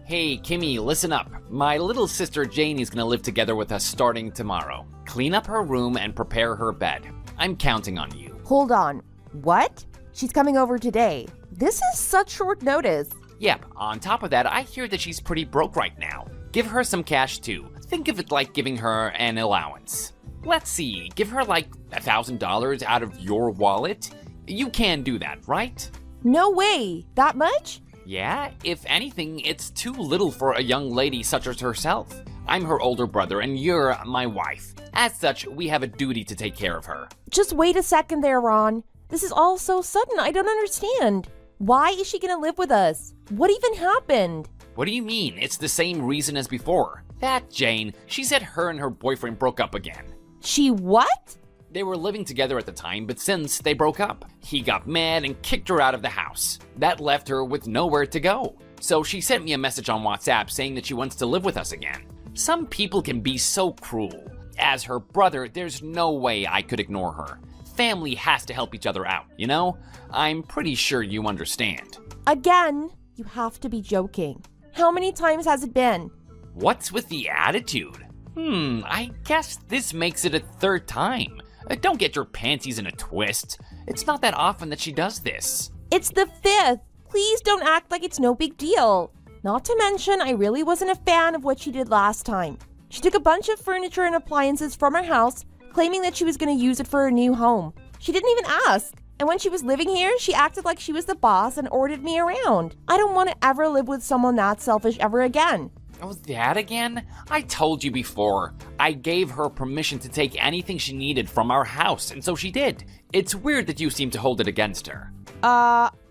Hey, Kimmy, listen up. My little sister Jane is gonna live together with us starting tomorrow. Clean up her room and prepare her bed. I'm counting on you. Hold on. What? She's coming over today. This is such short notice. Yep, on top of that, I hear that she's pretty broke right now. Give her some cash too. Think of it like giving her an allowance. Let's see, give her like $1,000 out of your wallet? You can do that, right? No way. That much? Yeah, if anything, it's too little for a young lady such as herself. I'm her older brother and you're my wife. As such, we have a duty to take care of her. Just wait a second there, Ron. This is all so sudden. I don't understand. Why is she gonna live with us? What even happened? What do you mean? It's the same reason as before. That Jane, she said her and her boyfriend broke up again. She what? They were living together at the time, but since they broke up, he got mad and kicked her out of the house. That left her with nowhere to go. So she sent me a message on WhatsApp saying that she wants to live with us again. Some people can be so cruel. As her brother, there's no way I could ignore her. Family has to help each other out, you know? I'm pretty sure you understand. Again, you have to be joking. How many times has it been? What's with the attitude? I guess this makes it a third time. Don't get your panties in a twist. It's not that often that she does this. It's the 5th. Please don't act like it's no big deal. Not to mention, I really wasn't a fan of what she did last time. She took a bunch of furniture and appliances from her house, claiming that she was going to use it for her new home. She didn't even ask. And when she was living here, she acted like she was the boss and ordered me around. I don't want to ever live with someone that selfish ever again. Oh, that again? I told you before. I gave her permission to take anything she needed from our house, and so she did. It's weird that you seem to hold it against her.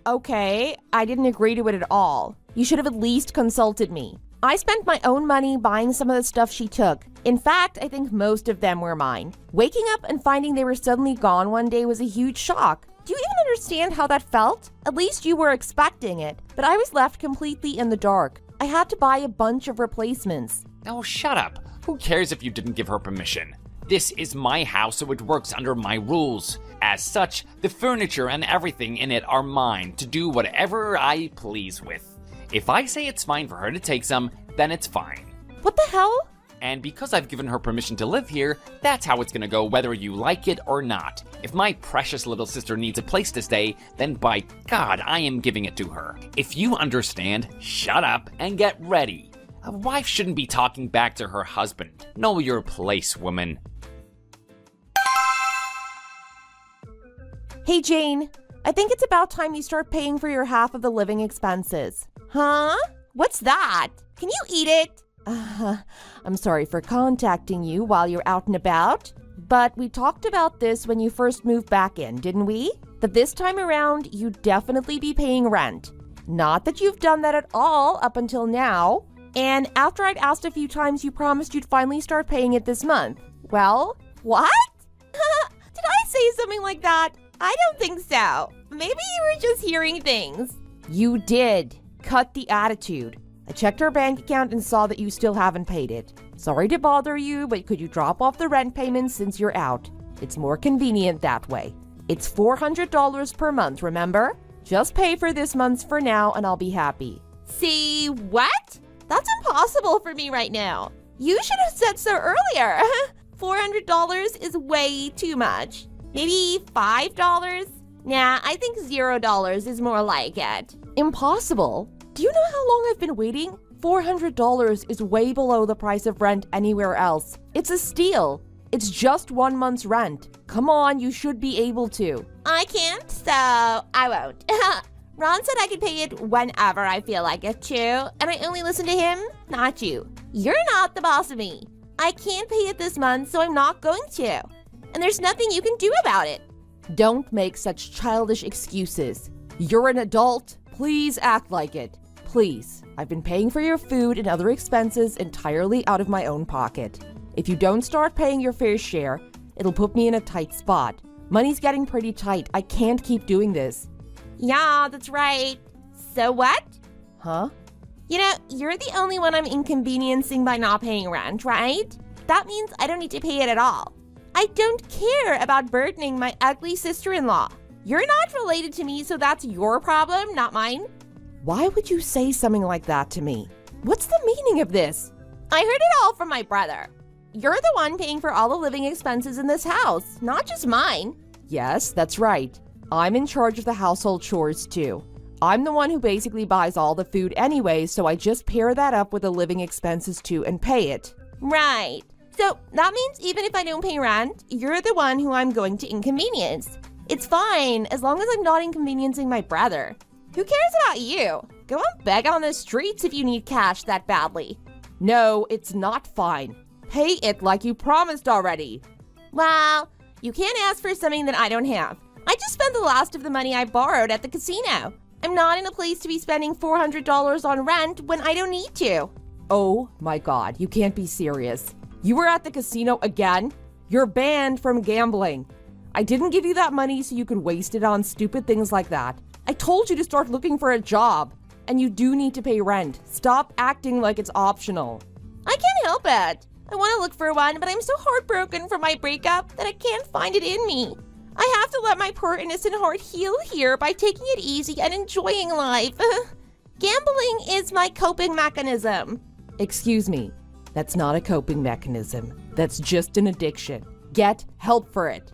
Okay. I didn't agree to it at all. You should have at least consulted me. I spent my own money buying some of the stuff she took. In fact, I think most of them were mine. Waking up and finding they were suddenly gone one day was a huge shock. Do you even understand how that felt? At least you were expecting it, but I was left completely in the dark. I had to buy a bunch of replacements. Oh, shut up. Who cares if you didn't give her permission? This is my house, so it works under my rules. As such, the furniture and everything in it are mine to do whatever I please with. If I say it's fine for her to take some, then it's fine. What the hell? And because I've given her permission to live here, that's how it's gonna go whether you like it or not. If my precious little sister needs a place to stay, then by God, I am giving it to her. If you understand, shut up and get ready. A wife shouldn't be talking back to her husband. Know your place, woman. Hey Jane, I think it's about time you start paying for your half of the living expenses. Huh? What's that? Can you eat it? I'm sorry for contacting you while you're out and about, but we talked about this when you first moved back in, didn't we? That this time around, you'd definitely be paying rent. Not that you've done that at all up until now. And after I'd asked a few times, you promised you'd finally start paying it this month. Well, what? Did I say something like that? I don't think so. Maybe you were just hearing things. You did. Cut the attitude. I checked our bank account and saw that you still haven't paid it. Sorry to bother you, but could you drop off the rent payments since you're out? It's more convenient that way. It's $400 per month, remember? Just pay for this month's for now and I'll be happy. See, what? That's impossible for me right now. You should have said so earlier. $400 is way too much. Maybe $5? Nah, I think $0 is more like it. Impossible? Do you know how long I've been waiting? $400 is way below the price of rent anywhere else. It's a steal. It's just 1 month's rent. Come on, you should be able to. I can't, so I won't. Ron said I could pay it whenever I feel like it too, and I only listen to him, not you. You're not the boss of me. I can't pay it this month, so I'm not going to. And there's nothing you can do about it. Don't make such childish excuses. You're an adult. Please act like it. Please. I've been paying for your food and other expenses entirely out of my own pocket. If you don't start paying your fair share, it'll put me in a tight spot. Money's getting pretty tight. I can't keep doing this. Yeah, that's right. So what? Huh? You know, you're the only one I'm inconveniencing by not paying rent, right? That means I don't need to pay it at all. I don't care about burdening my ugly sister-in-law. You're not related to me, so that's your problem, not mine. Why would you say something like that to me? What's the meaning of this? I heard it all from my brother. You're the one paying for all the living expenses in this house, not just mine. Yes, that's right. I'm in charge of the household chores too. I'm the one who basically buys all the food anyway, so I just pair that up with the living expenses too and pay it. Right. So that means even if I don't pay rent, you're the one who I'm going to inconvenience. It's fine, as long as I'm not inconveniencing my brother. Who cares about you? Go and beg on the streets if you need cash that badly. No, it's not fine. Pay it like you promised already. Well, you can't ask for something that I don't have. I just spent the last of the money I borrowed at the casino. I'm not in a place to be spending $400 on rent when I don't need to. Oh my God, you can't be serious. You were at the casino again? You're banned from gambling. I didn't give you that money so you could waste it on stupid things like that. I told you to start looking for a job. And you do need to pay rent. Stop acting like it's optional. I can't help it. I want to look for one, but I'm so heartbroken from my breakup that I can't find it in me. I have to let my poor innocent heart heal here by taking it easy and enjoying life. Gambling is my coping mechanism. Excuse me, that's not a coping mechanism. That's just an addiction. Get help for it.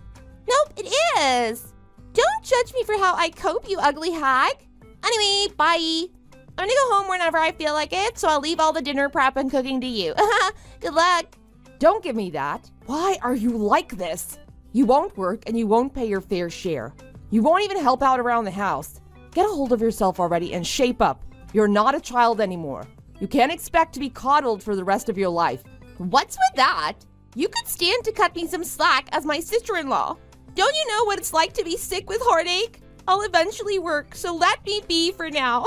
Nope, it is. Don't judge me for how I cope, you ugly hag. Anyway, bye. I'm gonna go home whenever I feel like it, so I'll leave all the dinner prep and cooking to you. Good luck. Don't give me that. Why are you like this? You won't work and you won't pay your fair share. You won't even help out around the house. Get a hold of yourself already and shape up. You're not a child anymore. You can't expect to be coddled for the rest of your life. What's with that? You could stand to cut me some slack as my sister-in-law. Don't you know what it's like to be sick with heartache? I'll eventually work, so let me be for now.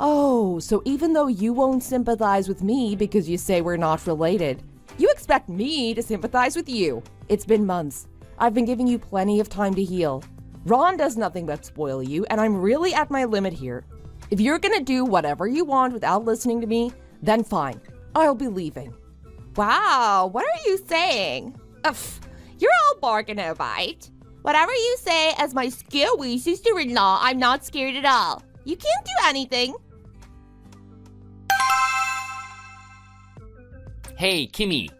Oh, so even though you won't sympathize with me because you say we're not related, you expect me to sympathize with you. It's been months. I've been giving you plenty of time to heal. Ron does nothing but spoil you, and I'm really at my limit here. If you're gonna do whatever you want without listening to me, then fine. I'll be leaving. Wow, what are you saying? You're all bargain, right? Whatever you say as my scary sister-in-law, I'm not scared at all. You can't do anything. Hey, Kimmy,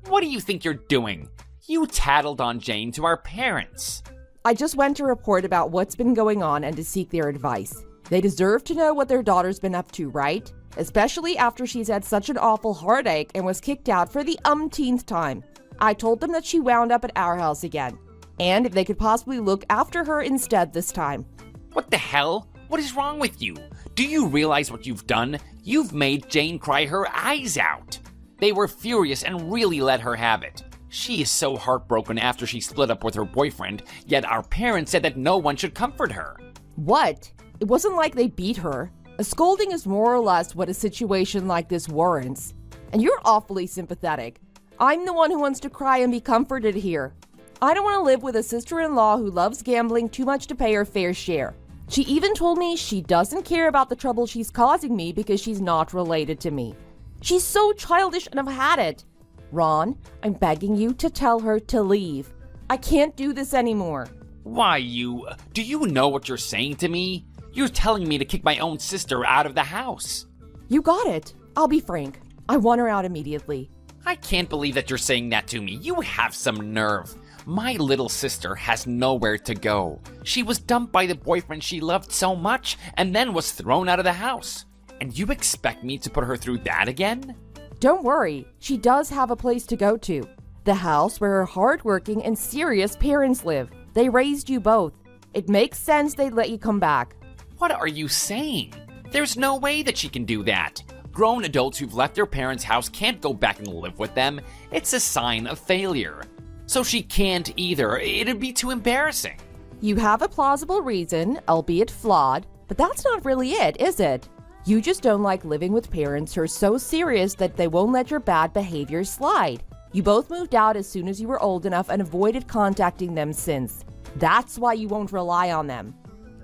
what do you think you're doing? You tattled on Jane to our parents. I just went to report about what's been going on and to seek their advice. They deserve to know what their daughter's been up to, right? Especially after she's had such an awful heartache and was kicked out for the umpteenth time. I told them that she wound up at our house again, and if they could possibly look after her instead this time. What the hell? What is wrong with you? Do you realize what you've done? You've made Jane cry her eyes out. They were furious and really let her have it. She is so heartbroken after she split up with her boyfriend, yet our parents said that no one should comfort her. What? It wasn't like they beat her. A scolding is more or less what a situation like this warrants. And you're awfully sympathetic. I'm the one who wants to cry and be comforted here. I don't want to live with a sister-in-law who loves gambling too much to pay her fair share. She even told me she doesn't care about the trouble she's causing me because she's not related to me. She's so childish and I've had it. Ron, I'm begging you to tell her to leave. I can't do this anymore. Why, do you know what you're saying to me? You're telling me to kick my own sister out of the house. You got it. I'll be frank. I want her out immediately. I can't believe that you're saying that to me. You have some nerve. My little sister has nowhere to go. She was dumped by the boyfriend she loved so much and then was thrown out of the house. And you expect me to put her through that again? Don't worry. She does have a place to go to. The house where her hardworking and serious parents live. They raised you both. It makes sense they'd let you come back. What are you saying? There's no way that she can do that. Grown adults who've left their parents' house can't go back and live with them. It's a sign of failure. So she can't either. It'd be too embarrassing. You have a plausible reason, albeit flawed, but that's not really it, is it? You just don't like living with parents who are so serious that they won't let your bad behavior slide. You both moved out as soon as you were old enough and avoided contacting them since. That's why you won't rely on them.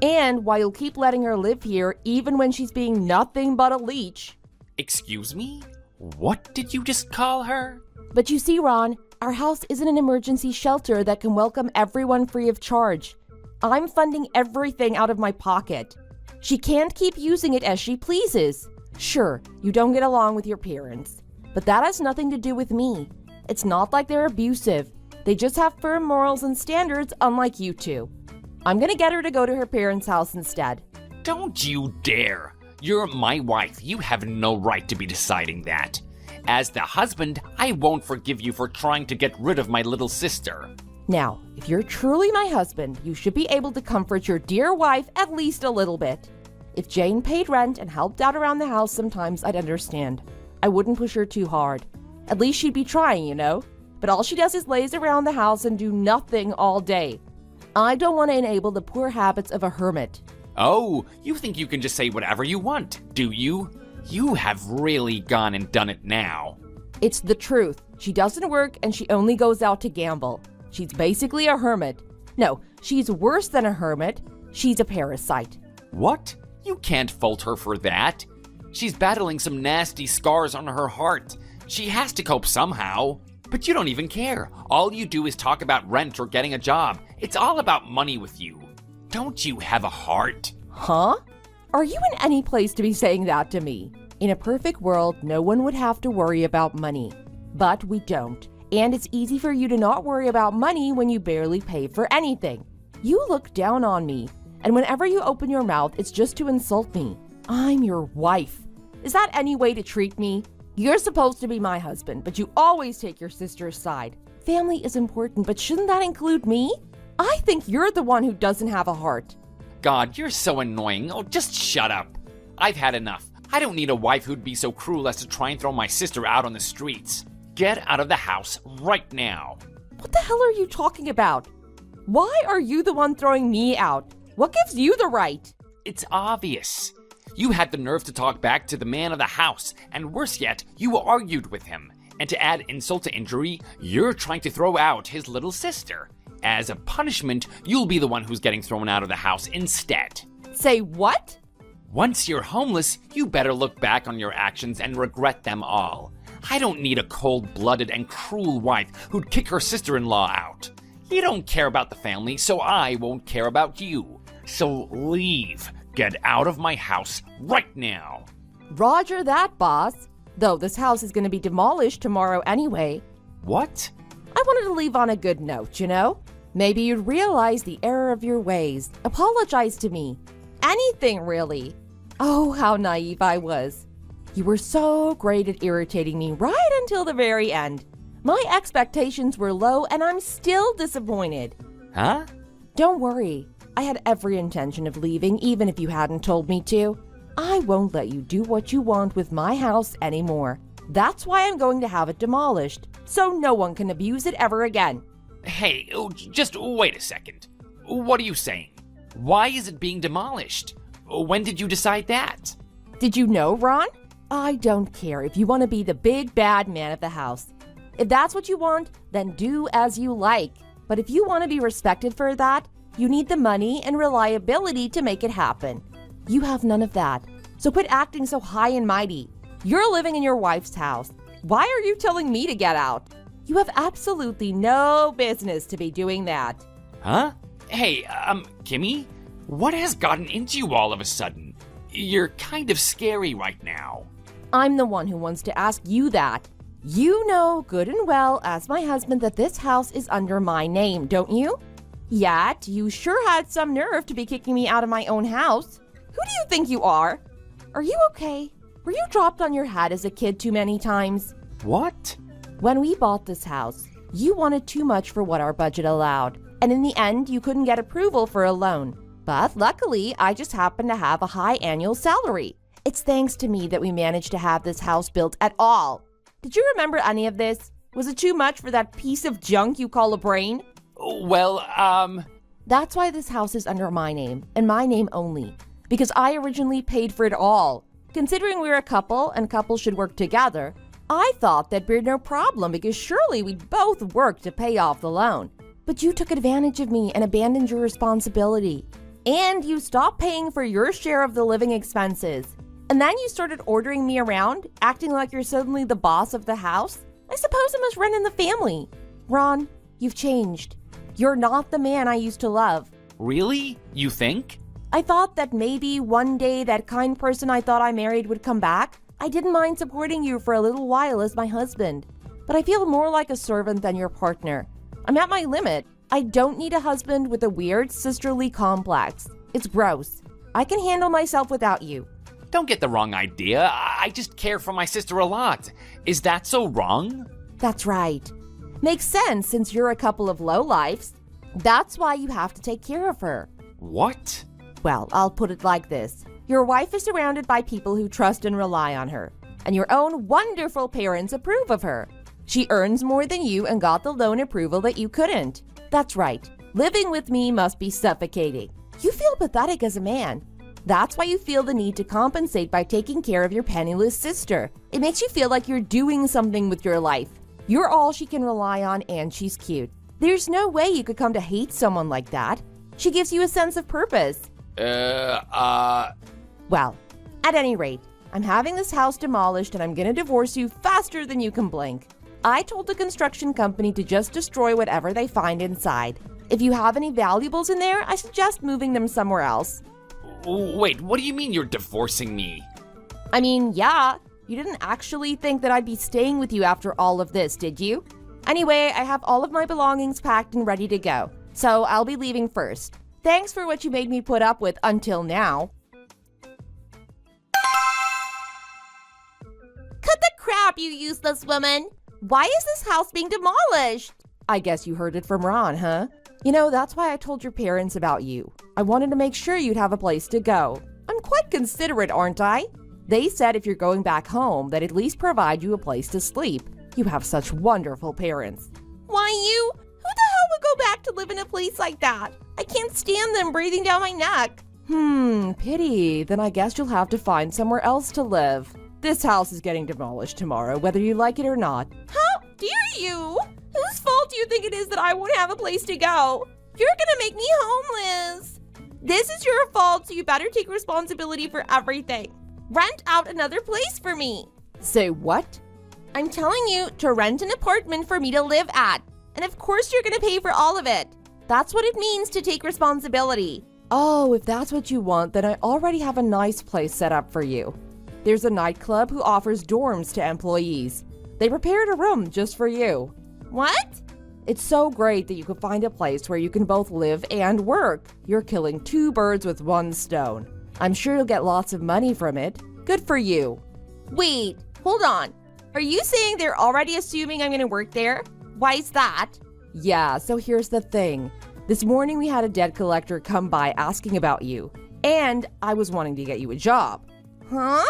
And why you'll keep letting her live here even when she's being nothing but a leech. Excuse me? What did you just call her? But you see, Ron, our house isn't an emergency shelter that can welcome everyone free of charge. I'm funding everything out of my pocket. She can't keep using it as she pleases. Sure, you don't get along with your parents, but that has nothing to do with me. It's not like they're abusive. They just have firm morals and standards, unlike you two. I'm gonna get her to go to her parents' house instead. Don't you dare! You're my wife. You have no right to be deciding that. As the husband, I won't forgive you for trying to get rid of my little sister. Now, if you're truly my husband, you should be able to comfort your dear wife at least a little bit. If Jane paid rent and helped out around the house sometimes, I'd understand. I wouldn't push her too hard. At least she'd be trying, you know? But all she does is laze around the house and do nothing all day. I don't want to enable the poor habits of a hermit. Oh, you think you can just say whatever you want, do you? You have really gone and done it now. It's the truth. She doesn't work and she only goes out to gamble. She's basically a hermit. No, she's worse than a hermit. She's a parasite. What? You can't fault her for that. She's battling some nasty scars on her heart. She has to cope somehow. But you don't even care. All you do is talk about rent or getting a job. It's all about money with you. Don't you have a heart? Huh? Are you in any place to be saying that to me? In a perfect world, no one would have to worry about money. But we don't. And it's easy for you to not worry about money when you barely pay for anything. You look down on me. And whenever you open your mouth, it's just to insult me. I'm your wife. Is that any way to treat me? You're supposed to be my husband, but you always take your sister's side. Family is important, but shouldn't that include me? I think you're the one who doesn't have a heart. God, you're so annoying. Oh, just shut up. I've had enough. I don't need a wife who'd be so cruel as to try and throw my sister out on the streets. Get out of the house right now. What the hell are you talking about? Why are you the one throwing me out? What gives you the right? It's obvious. You had the nerve to talk back to the man of the house, and worse yet, you argued with him. And to add insult to injury, you're trying to throw out his little sister. As a punishment, you'll be the one who's getting thrown out of the house instead. Say what? Once you're homeless, you better look back on your actions and regret them all. I don't need a cold-blooded and cruel wife who'd kick her sister-in-law out. You don't care about the family, so I won't care about you. So leave. Get out of my house right now. Roger that, boss. Though this house is going to be demolished tomorrow anyway. What? I wanted to leave on a good note, you know? Maybe you'd realize the error of your ways. Apologize to me. Anything, really. Oh, how naive I was. You were so great at irritating me right until the very end. My expectations were low and I'm still disappointed. Huh? Don't worry. I had every intention of leaving, even if you hadn't told me to. I won't let you do what you want with my house anymore. That's why I'm going to have it demolished, so no one can abuse it ever again. Hey, just wait a second. What are you saying? Why is it being demolished? When did you decide that? Did you know, Ron? I don't care if you want to be the big bad man of the house. If that's what you want, then do as you like. But if you want to be respected for that, you need the money and reliability to make it happen. You have none of that, so quit acting so high and mighty. You're living in your wife's house. Why are you telling me to get out? You have absolutely no business to be doing that. Huh? Hey, Kimmy? What has gotten into you all of a sudden? You're kind of scary right now. I'm the one who wants to ask you that. You know good and well as my husband that this house is under my name, don't you? Yet, you sure had some nerve to be kicking me out of my own house. Who do you think you are? Are you okay? Were you dropped on your head as a kid too many times? What? When we bought this house, you wanted too much for what our budget allowed, and in the end, you couldn't get approval for a loan. But luckily, I just happened to have a high annual salary. It's thanks to me that we managed to have this house built at all. Did you remember any of this? Was it too much for that piece of junk you call a brain? Well, That's why this house is under my name, and my name only. Because I originally paid for it all. Considering we're a couple, and couples should work together, I thought that'd be no problem because surely we'd both work to pay off the loan. But you took advantage of me and abandoned your responsibility. And you stopped paying for your share of the living expenses. And then you started ordering me around, acting like you're suddenly the boss of the house. I suppose it must run in the family. Ron, you've changed. You're not the man I used to love. really? You think? I thought that maybe one day that kind person I thought I married would come back. I didn't mind supporting you for a little while as my husband. But I feel more like a servant than your partner. I'm at my limit. I don't need a husband with a weird sisterly complex. It's gross. I can handle myself without you. Don't get the wrong idea. I just care for my sister a lot. Is that so wrong? That's right. Makes sense since you're a couple of lowlifes. That's why you have to take care of her. What? Well, I'll put it like this. Your wife is surrounded by people who trust and rely on her, and your own wonderful parents approve of her. She earns more than you and got the loan approval that you couldn't. That's right. Living with me must be suffocating. You feel pathetic as a man. That's why you feel the need to compensate by taking care of your penniless sister. It makes you feel like you're doing something with your life. You're all she can rely on, and she's cute. There's no way you could come to hate someone like that. She gives you a sense of purpose. Well, at any rate, I'm having this house demolished and I'm gonna divorce you faster than you can blink. I told the construction company to just destroy whatever they find inside. If you have any valuables in there, I suggest moving them somewhere else. Wait, what do you mean you're divorcing me? I mean, yeah, you didn't actually think that I'd be staying with you after all of this, did you? Anyway, I have all of my belongings packed and ready to go, so I'll be leaving first. Thanks for what you made me put up with until now. Cut the crap, you useless woman! Why is this house being demolished? I guess you heard it from Ron, huh? You know, that's why I told your parents about you. I wanted to make sure you'd have a place to go. I'm quite considerate, aren't I? They said if you're going back home, they'd at least provide you a place to sleep. You have such wonderful parents. Why you? Who the hell would go back to live in a place like that? I can't stand them breathing down my neck. Pity. Then I guess you'll have to find somewhere else to live. This house is getting demolished tomorrow, whether you like it or not. How dare you? Whose fault do you think it is that I won't have a place to go? You're gonna make me homeless. This is your fault, so you better take responsibility for everything. Rent out another place for me. Say what? I'm telling you to rent an apartment for me to live at. And of course you're gonna pay for all of it. That's what it means to take responsibility. Oh, if that's what you want, then I already have a nice place set up for you. There's a nightclub who offers dorms to employees. They prepared a room just for you. What? It's so great that you can find a place where you can both live and work. You're killing two birds with one stone. I'm sure you'll get lots of money from it. Good for you. Wait, hold on. Are you saying they're already assuming I'm going to work there? Why is that? Yeah, so here's the thing. This morning we had a debt collector come by asking about you, and I was wanting to get you a job. Huh?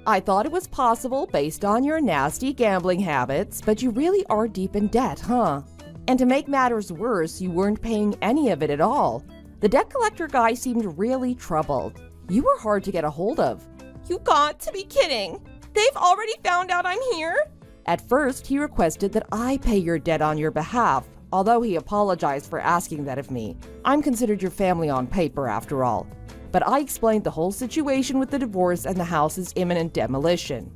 I thought it was possible based on your nasty gambling habits, but you really are deep in debt, huh? And to make matters worse, you weren't paying any of it at all. The debt collector guy seemed really troubled. You were hard to get a hold of. You got to be kidding. They've already found out I'm here? At first, he requested that I pay your debt on your behalf, although he apologized for asking that of me. I'm considered your family on paper, after all. But I explained the whole situation with the divorce and the house's imminent demolition.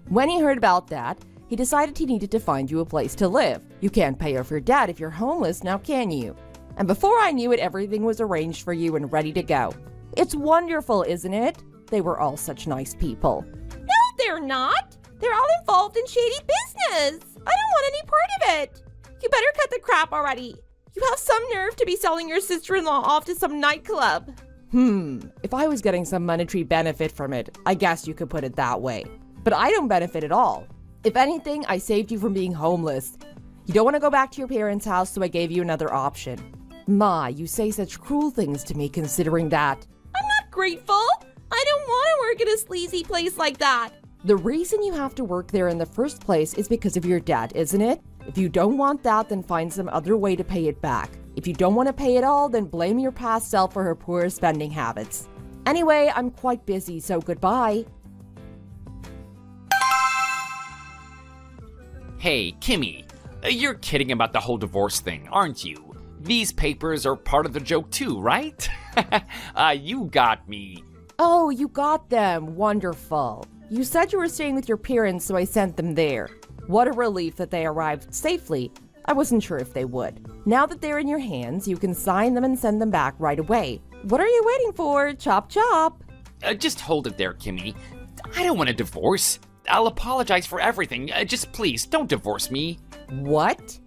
When he heard about that, he decided he needed to find you a place to live. You can't pay off your debt if you're homeless, now can you? And before I knew it, everything was arranged for you and ready to go. It's wonderful, isn't it? They were all such nice people. No, they're not. They're all involved in shady business. I don't want any part of it. You better cut the crap already. You have some nerve to be selling your sister-in-law off to some nightclub. If I was getting some monetary benefit from it, I guess you could put it that way. But I don't benefit at all. If anything, I saved you from being homeless. You don't want to go back to your parents' house, so I gave you another option. Ma, you say such cruel things to me considering that. I'm not grateful. I don't want to work at a sleazy place like that. The reason you have to work there in the first place is because of your debt, isn't it? If you don't want that, then find some other way to pay it back. If you don't want to pay it all, then blame your past self for her poor spending habits. Anyway, I'm quite busy, so goodbye. Hey, Kimmy, you're kidding about the whole divorce thing, aren't you? These papers are part of the joke too, right? You got me. Oh, you got them. Wonderful. You said you were staying with your parents, so I sent them there. What a relief that they arrived safely. I wasn't sure if they would. Now that they're in your hands, you can sign them and send them back right away. What are you waiting for? Chop chop. Just hold it there, Kimmy. I don't want a divorce. I'll apologize for everything. Just please, don't divorce me. What?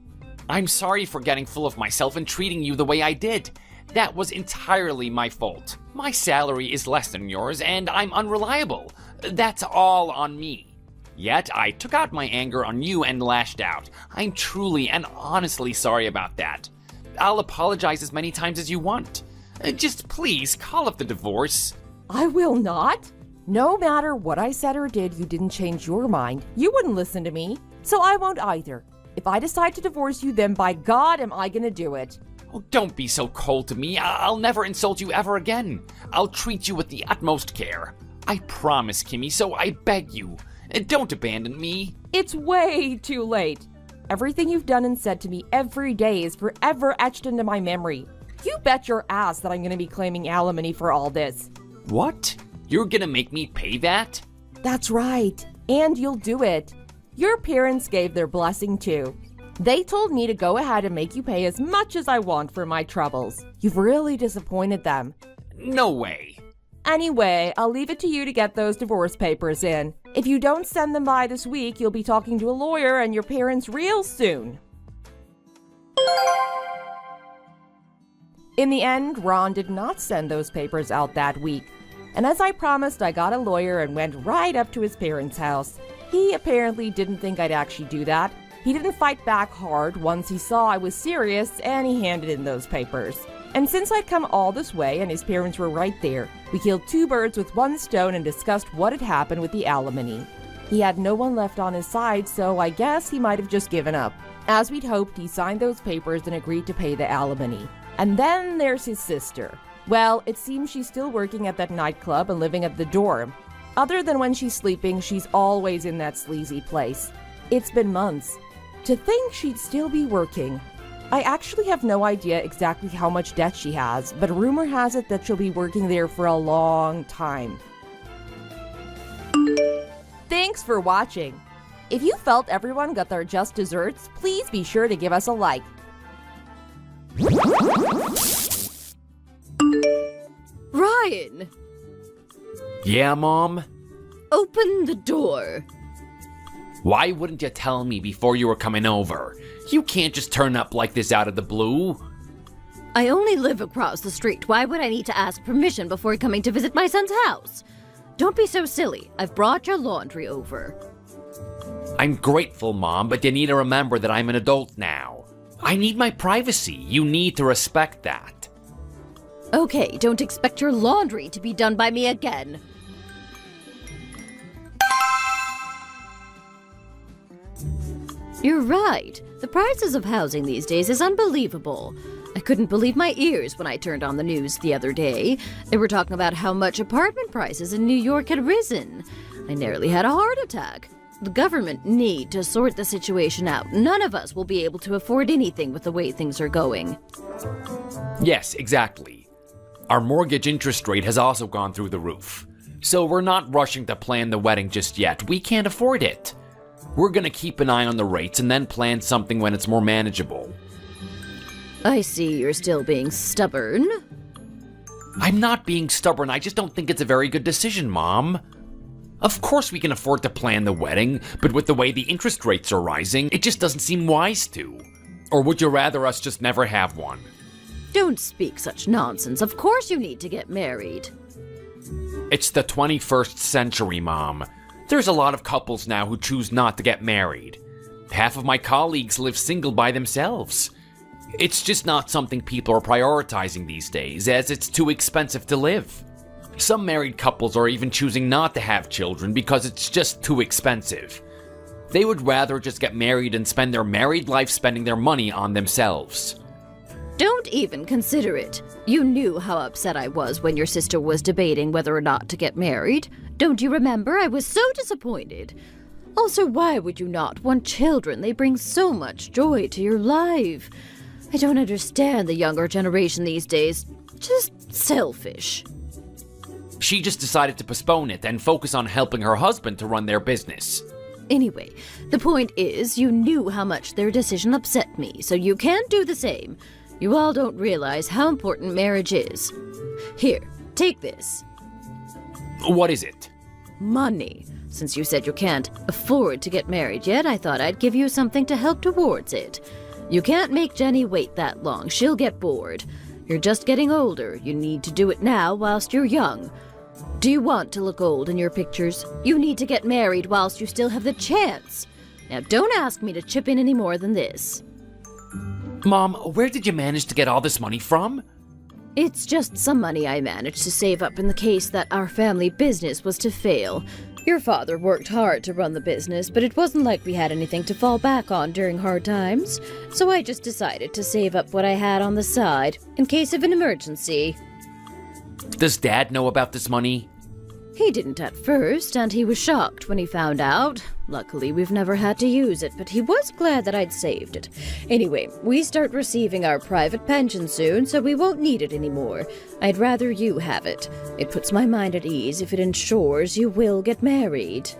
I'm sorry for getting full of myself and treating you the way I did. That was entirely my fault. My salary is less than yours, and I'm unreliable. That's all on me. Yet, I took out my anger on you and lashed out. I'm truly and honestly sorry about that. I'll apologize as many times as you want. Just please, call up the divorce. I will not. No matter what I said or did, you didn't change your mind. You wouldn't listen to me, so I won't either. If I decide to divorce you, then by God am I gonna do it. Oh, don't be so cold to me. I'll never insult you ever again. I'll treat you with the utmost care. I promise, Kimmy, so I beg you. Don't abandon me. It's way too late. Everything you've done and said to me every day is forever etched into my memory. You bet your ass that I'm gonna be claiming alimony for all this. What? You're gonna make me pay that? That's right. And you'll do it. Your parents gave their blessing too. They told me to go ahead and make you pay as much as I want for my troubles. You've really disappointed them. No way. Anyway, I'll leave it to you to get those divorce papers in. If you don't send them by this week, you'll be talking to a lawyer and your parents real soon. In the end, Ron did not send those papers out that week. And as I promised, I got a lawyer and went right up to his parents' house. He apparently didn't think I'd actually do that. He didn't fight back hard once he saw I was serious, and he handed in those papers. And since I'd come all this way and his parents were right there, we killed two birds with one stone and discussed what had happened with the alimony. He had no one left on his side, so I guess he might have just given up. As we'd hoped, he signed those papers and agreed to pay the alimony. And then there's his sister. Well, it seems she's still working at that nightclub and living at the dorm. Other than when she's sleeping, she's always in that sleazy place. It's been months. To think she'd still be working. I actually have no idea exactly how much debt she has, but rumor has it that she'll be working there for a long time. Thanks for watching. If you felt everyone got their just desserts, please be sure to give us a like. Ryan! Yeah, Mom? Open the door. Why wouldn't you tell me before you were coming over? You can't just turn up like this out of the blue. I only live across the street. Why would I need to ask permission before coming to visit my son's house? Don't be so silly. I've brought your laundry over. I'm grateful, Mom, but you need to remember that I'm an adult now. I need my privacy. You need to respect that. Okay, don't expect your laundry to be done by me again. You're right. The prices of housing these days is unbelievable. I couldn't believe my ears when I turned on the news the other day. They were talking about how much apartment prices in New York had risen. I nearly had a heart attack. The government need to sort the situation out. None of us will be able to afford anything with the way things are going. Yes, exactly. Our mortgage interest rate has also gone through the roof. So we're not rushing to plan the wedding just yet. We can't afford it. We're gonna keep an eye on the rates and then plan something when it's more manageable. I see you're still being stubborn. I'm not being stubborn, I just don't think it's a very good decision, Mom. Of course we can afford to plan the wedding, but with the way the interest rates are rising, it just doesn't seem wise to. Or would you rather us just never have one? Don't speak such nonsense. Of course you need to get married. It's the 21st century, Mom. There's a lot of couples now who choose not to get married. Half of my colleagues live single by themselves. It's just not something people are prioritizing these days, as it's too expensive to live. Some married couples are even choosing not to have children because it's just too expensive. They would rather just get married and spend their married life spending their money on themselves. Don't even consider it. You knew how upset I was when your sister was debating whether or not to get married. Don't you remember? I was so disappointed. Also, why would you not want children? They bring so much joy to your life. I don't understand the younger generation these days. Just selfish. She just decided to postpone it and focus on helping her husband to run their business. Anyway, the point is, you knew how much their decision upset me, so you can't do the same. You all don't realize how important marriage is. Here, take this. What is it? Money. Since you said you can't afford to get married yet, I thought I'd give you something to help towards it. You can't make Jenny wait that long. She'll get bored. You're just getting older. You need to do it now whilst you're young. Do you want to look old in your pictures? You need to get married whilst you still have the chance. Now don't ask me to chip in any more than this. Mom, where did you manage to get all this money from? It's just some money I managed to save up in the case that our family business was to fail. Your father worked hard to run the business, but it wasn't like we had anything to fall back on during hard times. So I just decided to save up what I had on the side, in case of an emergency. Does Dad know about this money? He didn't at first, and he was shocked when he found out. Luckily, we've never had to use it, but he was glad that I'd saved it. Anyway, we start receiving our private pension soon, so we won't need it anymore. I'd rather you have it. It puts my mind at ease if it ensures you will get married.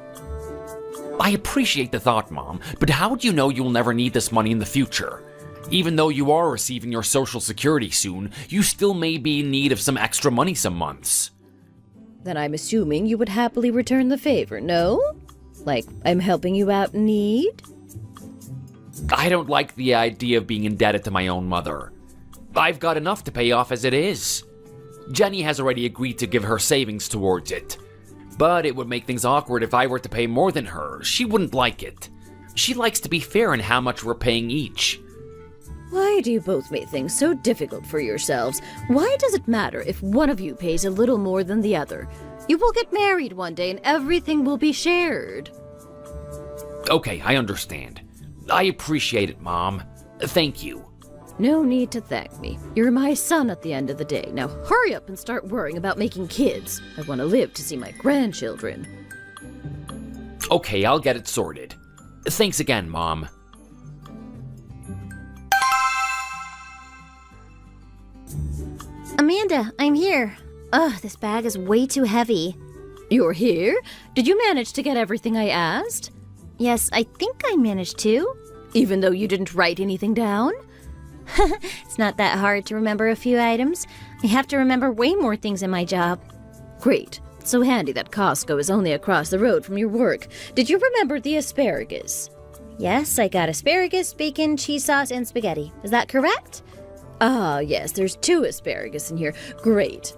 I appreciate the thought, Mom, but how do you know you'll never need this money in the future? Even though you are receiving your Social Security soon, you still may be in need of some extra money some months. Then I'm assuming you would happily return the favor, no? Like, I'm helping you out in need? I don't like the idea of being indebted to my own mother. I've got enough to pay off as it is. Jenny has already agreed to give her savings towards it. But it would make things awkward if I were to pay more than her. She wouldn't like it. She likes to be fair in how much we're paying each. Why do you both make things so difficult for yourselves? Why does it matter if one of you pays a little more than the other? You will get married one day and everything will be shared. Okay, I understand. I appreciate it, Mom. Thank you. No need to thank me. You're my son at the end of the day. Now hurry up and start worrying about making kids. I want to live to see my grandchildren. Okay, I'll get it sorted. Thanks again, Mom. Amanda, I'm here. Ugh, this bag is way too heavy. You're here? Did you manage to get everything I asked? Yes, I think I managed to. Even though you didn't write anything down? It's not that hard to remember a few items. I have to remember way more things in my job. Great. It's so handy that Costco is only across the road from your work. Did you remember the asparagus? Yes, I got asparagus, bacon, cheese sauce, and spaghetti. Is that correct? Ah, yes, there's 2 asparagus in here. Great.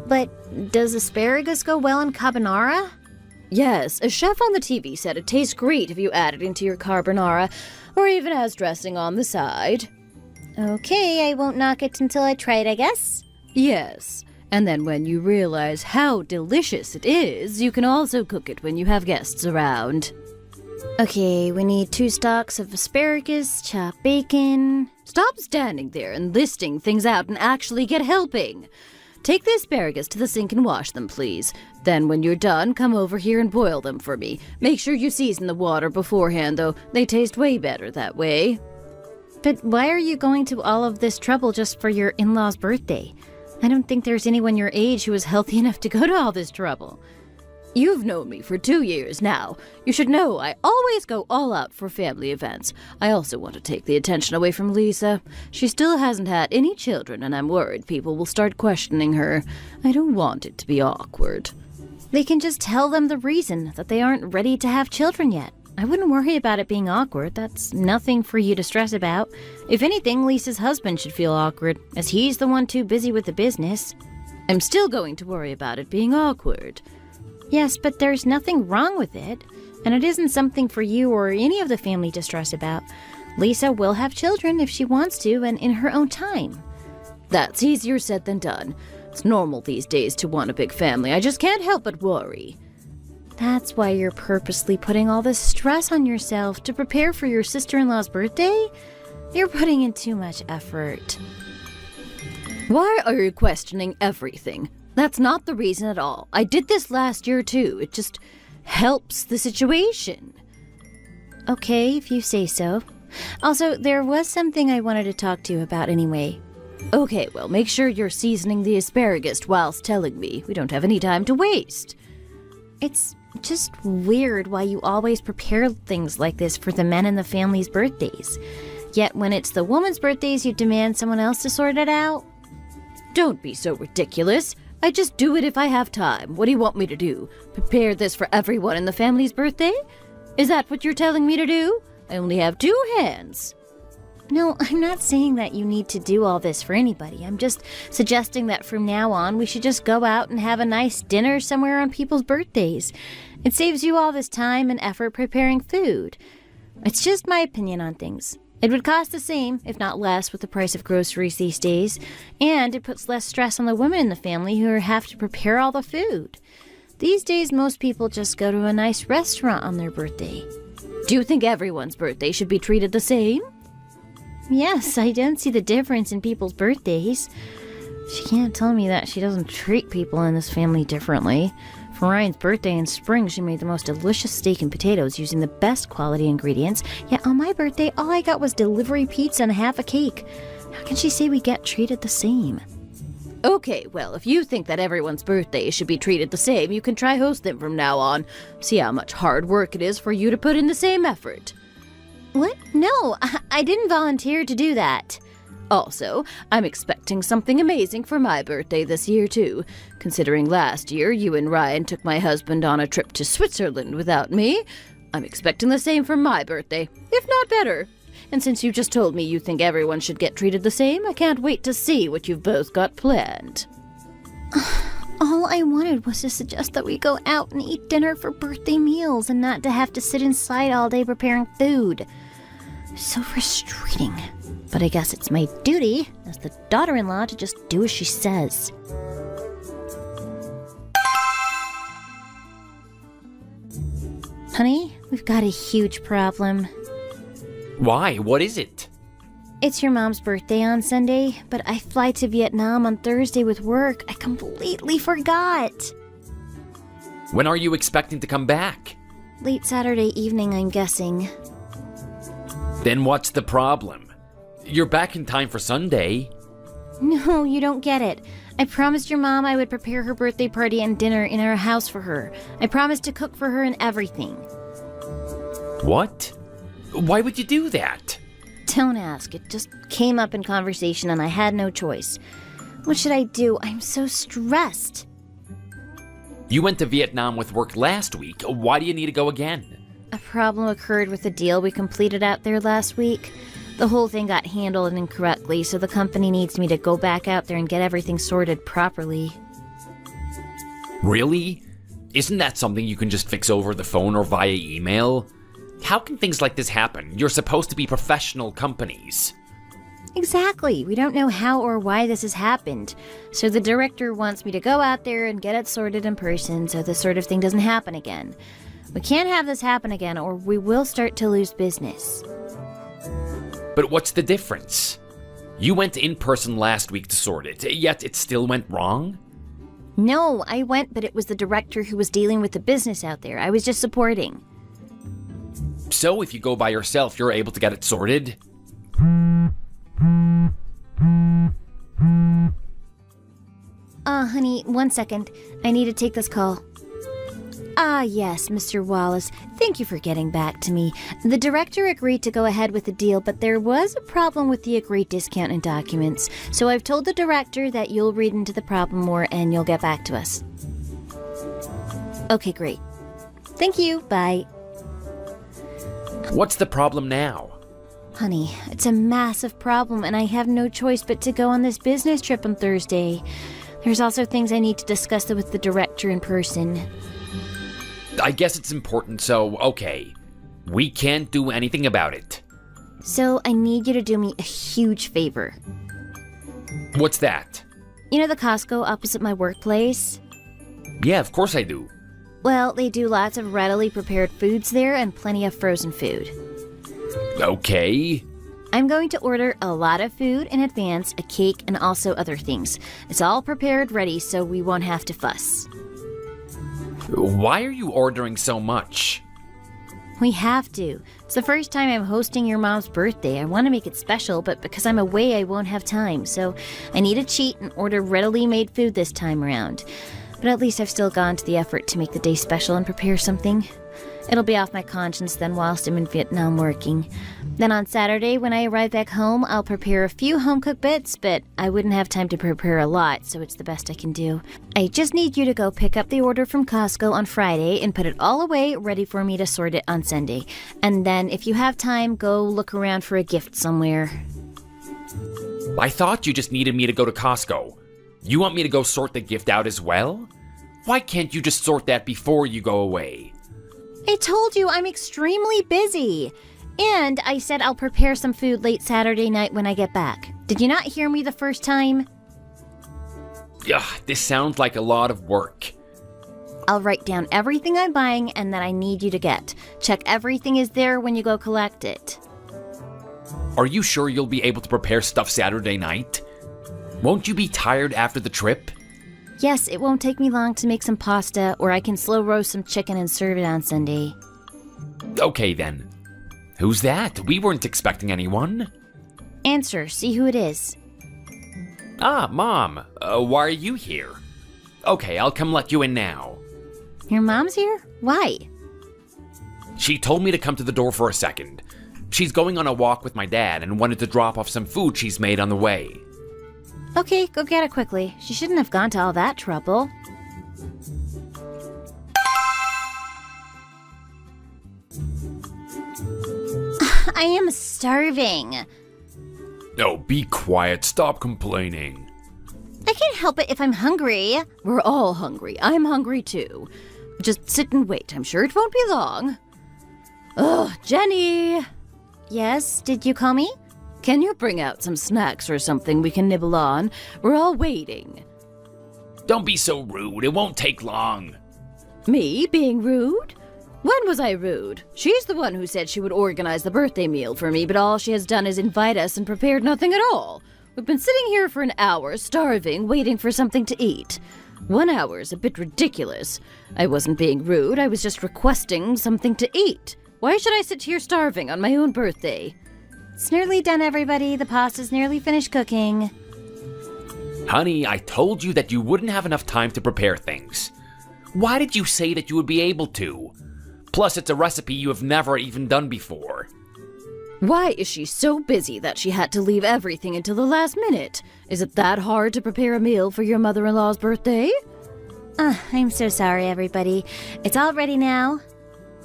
But does asparagus go well in carbonara? Yes, a chef on the TV said it tastes great if you add it into your carbonara, or even as dressing on the side. Okay, I won't knock it until I try it, I guess. Yes, and then when you realize how delicious it is, you can also cook it when you have guests around. Okay, we need 2 stalks of asparagus, chopped bacon. Stop standing there and listing things out and actually get helping. Take the asparagus to the sink and wash them, please. Then when you're done, come over here and boil them for me. Make sure you season the water beforehand, though. They taste way better that way. But why are you going to all of this trouble just for your in-law's birthday? I don't think there's anyone your age who is healthy enough to go to all this trouble. You've known me for 2 years now. You should know I always go all out for family events. I also want to take the attention away from Lisa. She still hasn't had any children, and I'm worried people will start questioning her. I don't want it to be awkward. They can just tell them the reason, that they aren't ready to have children yet. I wouldn't worry about it being awkward. That's nothing for you to stress about. If anything, Lisa's husband should feel awkward, as he's the one too busy with the business. I'm still going to worry about it being awkward. Yes, but there's nothing wrong with it, and it isn't something for you or any of the family to stress about. Lisa will have children if she wants to and in her own time. That's easier said than done. It's normal these days to want a big family. I just can't help but worry. That's why you're purposely putting all this stress on yourself to prepare for your sister-in-law's birthday? You're putting in too much effort. Why are you questioning everything? That's not the reason at all. I did this last year too. It just helps the situation. Okay, if you say so. Also, there was something I wanted to talk to you about anyway. Okay, well, make sure you're seasoning the asparagus whilst telling me. We don't have any time to waste. It's just weird why you always prepare things like this for the men in the family's birthdays. Yet when it's the woman's birthdays, you demand someone else to sort it out? Don't be so ridiculous. I just do it if I have time. What do you want me to do? Prepare this for everyone in the family's birthday? Is that what you're telling me to do? I only have 2 hands. No, I'm not saying that you need to do all this for anybody. I'm just suggesting that from now on, we should just go out and have a nice dinner somewhere on people's birthdays. It saves you all this time and effort preparing food. It's just my opinion on things. It would cost the same, if not less, with the price of groceries these days, and it puts less stress on the women in the family who have to prepare all the food. These days, most people just go to a nice restaurant on their birthday. Do you think everyone's birthday should be treated the same? Yes, I don't see the difference in people's birthdays. She can't tell me that she doesn't treat people in this family differently. For Ryan's birthday in spring, she made the most delicious steak and potatoes using the best quality ingredients. Yet on my birthday, all I got was delivery pizza and half a cake. How can she say we get treated the same? Okay, well, if you think that everyone's birthday should be treated the same, you can try host them from now on. See how much hard work it is for you to put in the same effort. What? No, I didn't volunteer to do that. Also, I'm expecting something amazing for my birthday this year, too. Considering last year you and Ryan took my husband on a trip to Switzerland without me, I'm expecting the same for my birthday, if not better. And since you just told me you think everyone should get treated the same, I can't wait to see what you've both got planned. All I wanted was to suggest that we go out and eat dinner for birthday meals and not to have to sit inside all day preparing food. So frustrating. But I guess it's my duty as the daughter-in-law to just do as she says. Honey, we've got a huge problem. Why? What is it? It's your mom's birthday on Sunday, but I fly to Vietnam on Thursday with work. I completely forgot. When are you expecting to come back? Late Saturday evening, I'm guessing. Then what's the problem? You're back in time for Sunday. No, you don't get it. I promised your mom I would prepare her birthday party and dinner in our house for her. I promised to cook for her and everything. What? Why would you do that? Don't ask. It just came up in conversation and I had no choice. What should I do? I'm so stressed. You went to Vietnam with work last week. Why do you need to go again? A problem occurred with the deal we completed out there last week. The whole thing got handled incorrectly, so the company needs me to go back out there and get everything sorted properly. Really? Isn't that something you can just fix over the phone or via email? How can things like this happen? You're supposed to be professional companies. Exactly. We don't know how or why this has happened. So the director wants me to go out there and get it sorted in person so this sort of thing doesn't happen again. We can't have this happen again or we will start to lose business. But what's the difference? You went in person last week to sort it, yet it still went wrong? No, I went, but it was the director who was dealing with the business out there. I was just supporting. So if you go by yourself, you're able to get it sorted? Honey, 1 second. I need to take this call. Ah, yes, Mr. Wallace. Thank you for getting back to me. The director agreed to go ahead with the deal, but there was a problem with the agreed discount and documents. So I've told the director that you'll read into the problem more and you'll get back to us. Okay, great. Thank you. Bye. What's the problem now? Honey, it's a massive problem and I have no choice but to go on this business trip on Thursday. There's also things I need to discuss with the director in person. I guess it's important, so okay. We can't do anything about it. So I need you to do me a huge favor. What's that? You know the Costco opposite my workplace? Yeah, of course I do. Well, they do lots of readily prepared foods there and plenty of frozen food. Okay. I'm going to order a lot of food in advance, a cake, and also other things. It's all prepared ready so we won't have to fuss. Why are you ordering so much? We have to. It's the first time I'm hosting your mom's birthday. I want to make it special, but because I'm away, I won't have time. So I need to cheat and order readily made food this time around. But at least I've still gone to the effort to make the day special and prepare something. It'll be off my conscience then whilst I'm in Vietnam working. Then on Saturday, when I arrive back home, I'll prepare a few home-cooked bits, but I wouldn't have time to prepare a lot, so it's the best I can do. I just need you to go pick up the order from Costco on Friday and put it all away, ready for me to sort it on Sunday. And then, if you have time, go look around for a gift somewhere. I thought you just needed me to go to Costco. You want me to go sort the gift out as well? Why can't you just sort that before you go away? I told you I'm extremely busy. And I said I'll prepare some food late Saturday night when I get back. Did you not hear me the first time? Ugh, this sounds like a lot of work. I'll write down everything I'm buying and that I need you to get. Check everything is there when you go collect it. Are you sure you'll be able to prepare stuff Saturday night? Won't you be tired after the trip? Yes, it won't take me long to make some pasta, or I can slow roast some chicken and serve it on Sunday. Okay then. Who's that? We weren't expecting anyone. Answer, see who it is. Ah, Mom. Why are you here? Okay, I'll come let you in now. Your mom's here? Why? She told me to come to the door for a second. She's going on a walk with my dad and wanted to drop off some food she's made on the way. Okay, go get it quickly. She shouldn't have gone to all that trouble. I am starving. Oh, be quiet. Stop complaining. I can't help it if I'm hungry. We're all hungry. I'm hungry too. Just sit and wait. I'm sure it won't be long. Ugh, Jenny! Yes, did you call me? Can you bring out some snacks or something we can nibble on? We're all waiting. Don't be so rude. It won't take long. Me being rude? When was I rude? She's the one who said she would organize the birthday meal for me, but all she has done is invite us and prepared nothing at all. We've been sitting here for an hour, starving, waiting for something to eat. 1 hour is a bit ridiculous. I wasn't being rude, I was just requesting something to eat. Why should I sit here starving on my own birthday? It's nearly done, everybody. The pasta's nearly finished cooking. Honey, I told you that you wouldn't have enough time to prepare things. Why did you say that you would be able to? Plus, it's a recipe you have never even done before. Why is she so busy that she had to leave everything until the last minute? Is it that hard to prepare a meal for your mother-in-law's birthday? I'm so sorry, everybody. It's all ready now.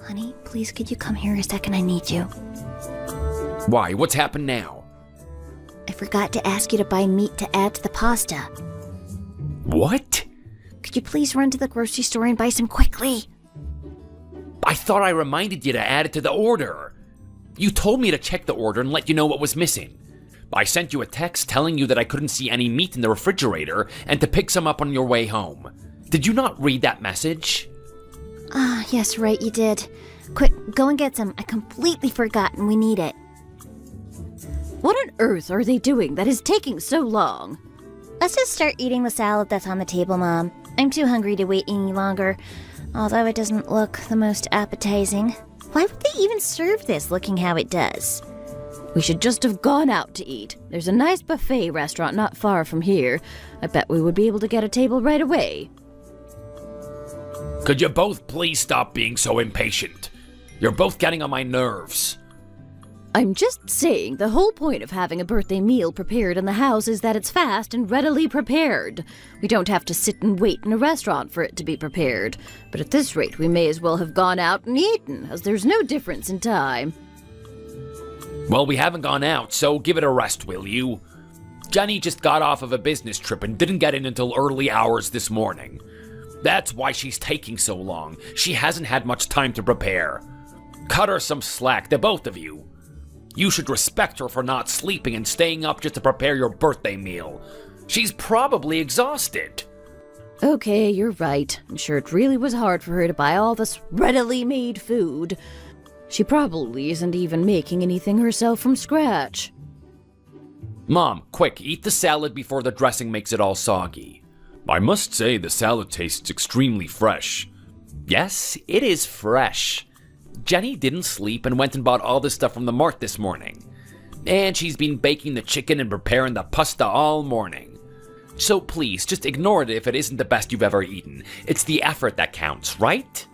Honey, please could you come here a second? I need you. Why? What's happened now? I forgot to ask you to buy meat to add to the pasta. What? Could you please run to the grocery store and buy some quickly? I thought I reminded you to add it to the order. You told me to check the order and let you know what was missing. I sent you a text telling you that I couldn't see any meat in the refrigerator and to pick some up on your way home. Did you not read that message? Yes, right, you did. Quick, go and get some. I completely forgot and we need it. What on earth are they doing that is taking so long? Let's just start eating the salad that's on the table, Mom. I'm too hungry to wait any longer, although it doesn't look the most appetizing. Why would they even serve this, looking how it does? We should just have gone out to eat. There's a nice buffet restaurant not far from here. I bet we would be able to get a table right away. Could you both please stop being so impatient? You're both getting on my nerves. I'm just saying the whole point of having a birthday meal prepared in the house is that it's fast and readily prepared. We don't have to sit and wait in a restaurant for it to be prepared. But at this rate, we may as well have gone out and eaten, as there's no difference in time. Well, we haven't gone out, so give it a rest, will you? Jenny just got off of a business trip and didn't get in until early hours this morning. That's why she's taking so long. She hasn't had much time to prepare. Cut her some slack, the both of you. You should respect her for not sleeping and staying up just to prepare your birthday meal. She's probably exhausted. Okay, you're right. I'm sure it really was hard for her to buy all this readily made food. She probably isn't even making anything herself from scratch. Mom, quick, eat the salad before the dressing makes it all soggy. I must say the salad tastes extremely fresh. Yes, it is fresh. Jenny didn't sleep and went and bought all this stuff from the mart this morning. And she's been baking the chicken and preparing the pasta all morning. So please, just ignore it if it isn't the best you've ever eaten. It's the effort that counts, right?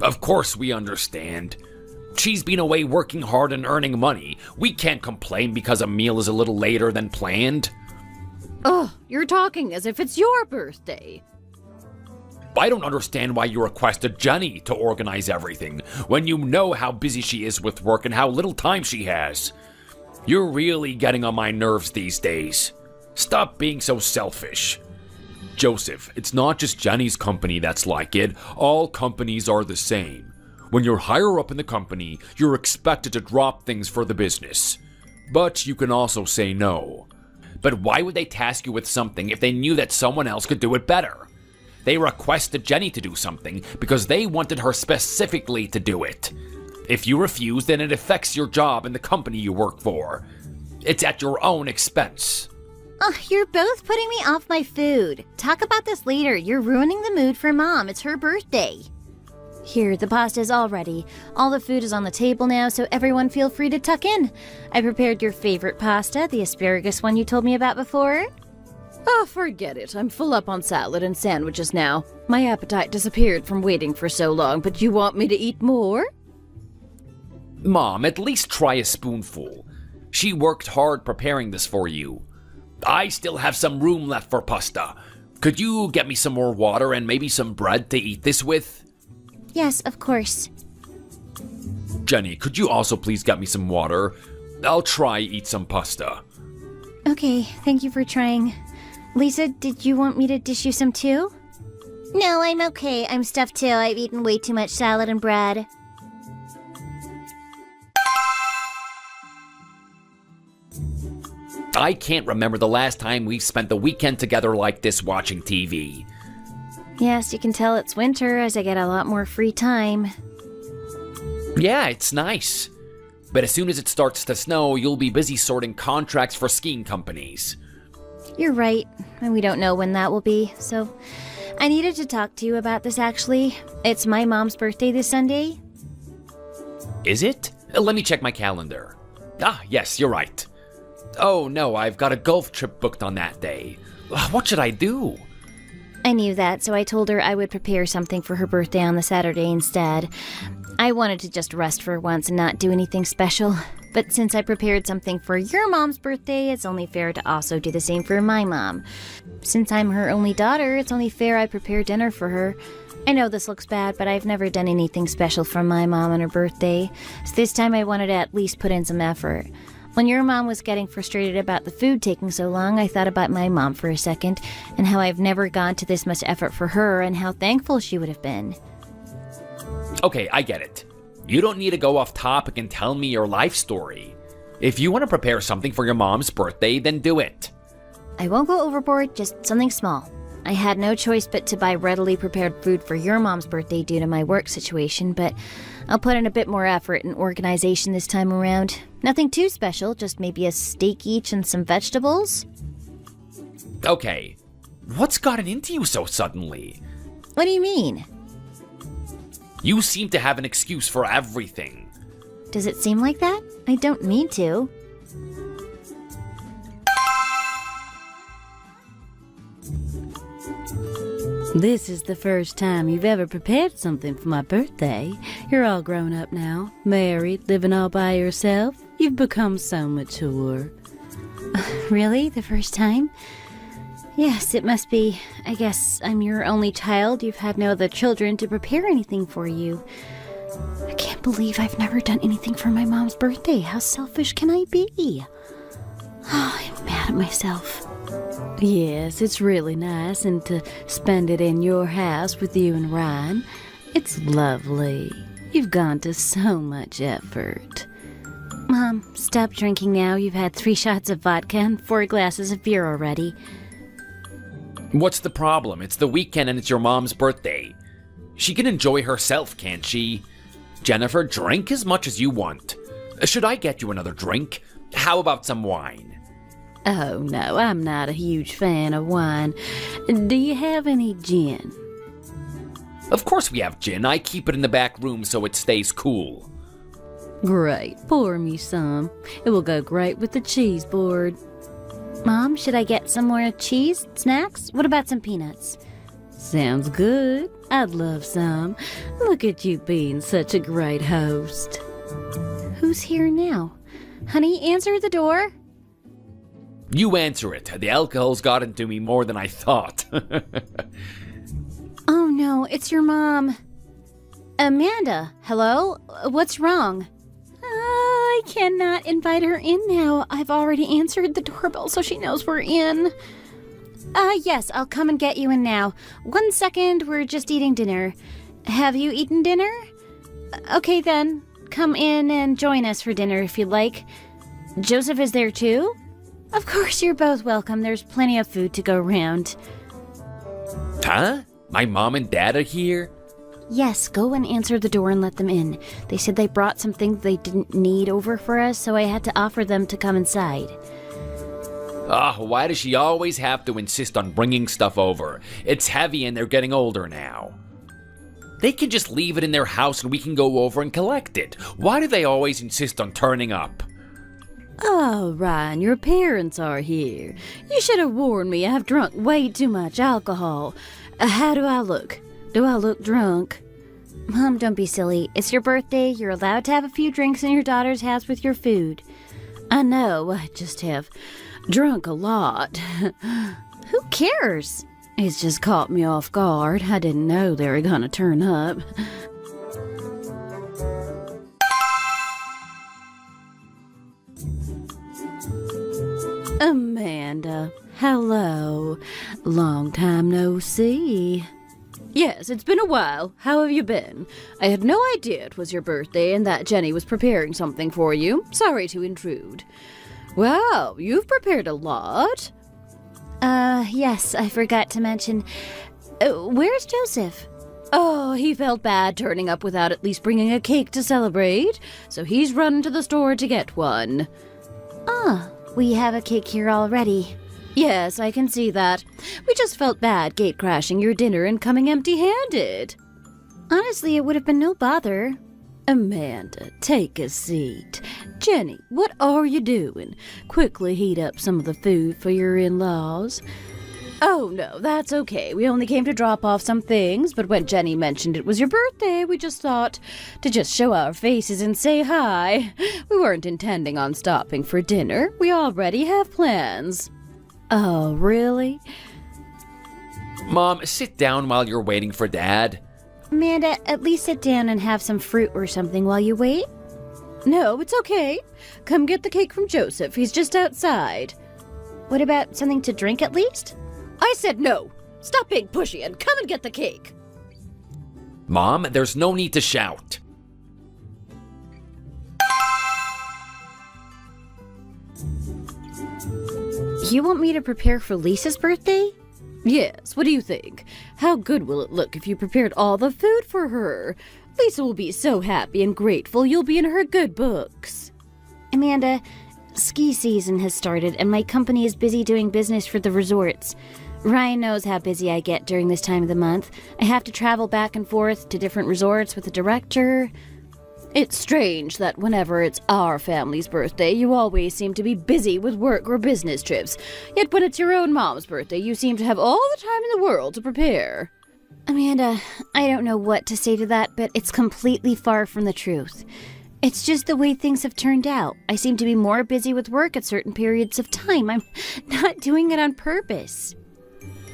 Of course we understand. She's been away working hard and earning money. We can't complain because a meal is a little later than planned. Oh, you're talking as if it's your birthday. I don't understand why you requested Jenny to organize everything when you know how busy she is with work and how little time she has. You're really getting on my nerves these days. Stop being so selfish. Joseph, it's not just Jenny's company that's like it. All companies are the same. When you're higher up in the company, you're expected to drop things for the business. But you can also say no. But why would they task you with something if they knew that someone else could do it better? They requested Jenny to do something because they wanted her specifically to do it. If you refuse, then it affects your job and the company you work for. It's at your own expense. Oh, you're both putting me off my food. Talk about this later. You're ruining the mood for Mom. It's her birthday. Here, the pasta's all ready. All the food is on the table now, so everyone feel free to tuck in. I prepared your favorite pasta, the asparagus one you told me about before. Oh, forget it. I'm full up on salad and sandwiches now. My appetite disappeared from waiting for so long, but you want me to eat more? Mom, at least try a spoonful. She worked hard preparing this for you. I still have some room left for pasta. Could you get me some more water and maybe some bread to eat this with? Yes, of course. Jenny, could you also please get me some water? I'll try eat some pasta. Okay, thank you for trying. Lisa, did you want me to dish you some too? No, I'm okay. I'm stuffed too. I've eaten way too much salad and bread. I can't remember the last time we spent the weekend together like this watching TV. Yes, you can tell it's winter as I get a lot more free time. Yeah, it's nice. But as soon as it starts to snow, you'll be busy sorting contracts for skiing companies. You're right, and we don't know when that will be, so I needed to talk to you about this actually. It's my mom's birthday this Sunday. Is it? Let me check my calendar. Ah, yes, you're right. Oh no, I've got a golf trip booked on that day. What should I do? I knew that, so I told her I would prepare something for her birthday on the Saturday instead. I wanted to just rest for once and not do anything special. But since I prepared something for your mom's birthday, it's only fair to also do the same for my mom. Since I'm her only daughter, it's only fair I prepare dinner for her. I know this looks bad, but I've never done anything special for my mom on her birthday, so this time I wanted to at least put in some effort. When your mom was getting frustrated about the food taking so long, I thought about my mom for a second, and how I've never gone to this much effort for her, and how thankful she would have been. Okay, I get it. You don't need to go off topic and tell me your life story. If you want to prepare something for your mom's birthday, then do it. I won't go overboard, just something small. I had no choice but to buy readily prepared food for your mom's birthday due to my work situation, but I'll put in a bit more effort and organization this time around. Nothing too special, just maybe a steak each and some vegetables. Okay, what's gotten into you so suddenly? What do you mean? You seem to have an excuse for everything. Does it seem like that? I don't mean to. This is the first time you've ever prepared something for my birthday. You're all grown up now, married, living all by yourself. You've become so mature. Really? The first time? Yes, it must be. I guess I'm your only child. You've had no other children to prepare anything for you. I can't believe I've never done anything for my mom's birthday. How selfish can I be? Oh, I'm mad at myself. Yes, it's really nice, and to spend it in your house with you and Ryan, it's lovely. You've gone to so much effort. Mom, stop drinking now. You've had 3 shots of vodka and 4 glasses of beer already. What's the problem? It's the weekend and it's your mom's birthday. She can enjoy herself, can't she? Jennifer, drink as much as you want. Should I get you another drink? How about some wine? Oh, no, I'm not a huge fan of wine. Do you have any gin? Of course we have gin. I keep it in the back room so it stays cool. Great, pour me some. It will go great with the cheese board. Mom, should I get some more cheese? Snacks? What about some peanuts? Sounds good. I'd love some. Look at you being such a great host. Who's here now? Honey, answer the door. You answer it. The alcohol's got into me more than I thought. Oh no, it's your mom. Amanda, hello? What's wrong? I cannot invite her in now. I've already answered the doorbell so she knows we're in. Yes, I'll come and get you in now. 1 second, we're just eating dinner. Have you eaten dinner? Okay then, come in and join us for dinner if you'd like. Joseph is there too? Of course, you're both welcome. There's plenty of food to go around. Huh? My mom and dad are here? Yes, go and answer the door and let them in. They said they brought some things they didn't need over for us, so I had to offer them to come inside. Why does she always have to insist on bringing stuff over? It's heavy and they're getting older now. They can just leave it in their house and we can go over and collect it. Why do they always insist on turning up? Oh, Ryan, your parents are here. You should have warned me. I've drunk way too much alcohol. How do I look? Do I look drunk? Mom, don't be silly. It's your birthday. You're allowed to have a few drinks in your daughter's house with your food. I know, I just have drunk a lot. Who cares? It's just caught me off guard. I didn't know they were gonna turn up. Amanda, hello. Long time no see. Yes, it's been a while. How have you been? I had no idea it was your birthday and that Jenny was preparing something for you. Sorry to intrude. Wow, you've prepared a lot. Yes, I forgot to mention. Where's Joseph? Oh, he felt bad turning up without at least bringing a cake to celebrate, so he's run to the store to get one. We have a cake here already. Yes, I can see that. We just felt bad gate crashing your dinner and coming empty-handed. Honestly, it would have been no bother. Amanda, take a seat. Jenny, what are you doing? Quickly heat up some of the food for your in-laws. Oh, no, that's okay. We only came to drop off some things, but when Jenny mentioned it was your birthday, we just thought to just show our faces and say hi. We weren't intending on stopping for dinner. We already have plans. Oh, really? Mom, sit down while you're waiting for Dad. Amanda, at least sit down and have some fruit or something while you wait. No, it's okay. Come get the cake from Joseph. He's just outside. What about something to drink at least? I said no. Stop being pushy and come and get the cake. Mom, there's no need to shout. You want me to prepare for Lisa's birthday? Yes, what do you think? How good will it look if you prepared all the food for her? Lisa will be so happy and grateful you'll be in her good books. Amanda, ski season has started and my company is busy doing business for the resorts. Ryan knows how busy I get during this time of the month. I have to travel back and forth to different resorts with the director. It's strange that whenever it's our family's birthday, you always seem to be busy with work or business trips. Yet when it's your own mom's birthday, you seem to have all the time in the world to prepare. Amanda, I don't know what to say to that, but it's completely far from the truth. It's just the way things have turned out. I seem to be more busy with work at certain periods of time. I'm not doing it on purpose.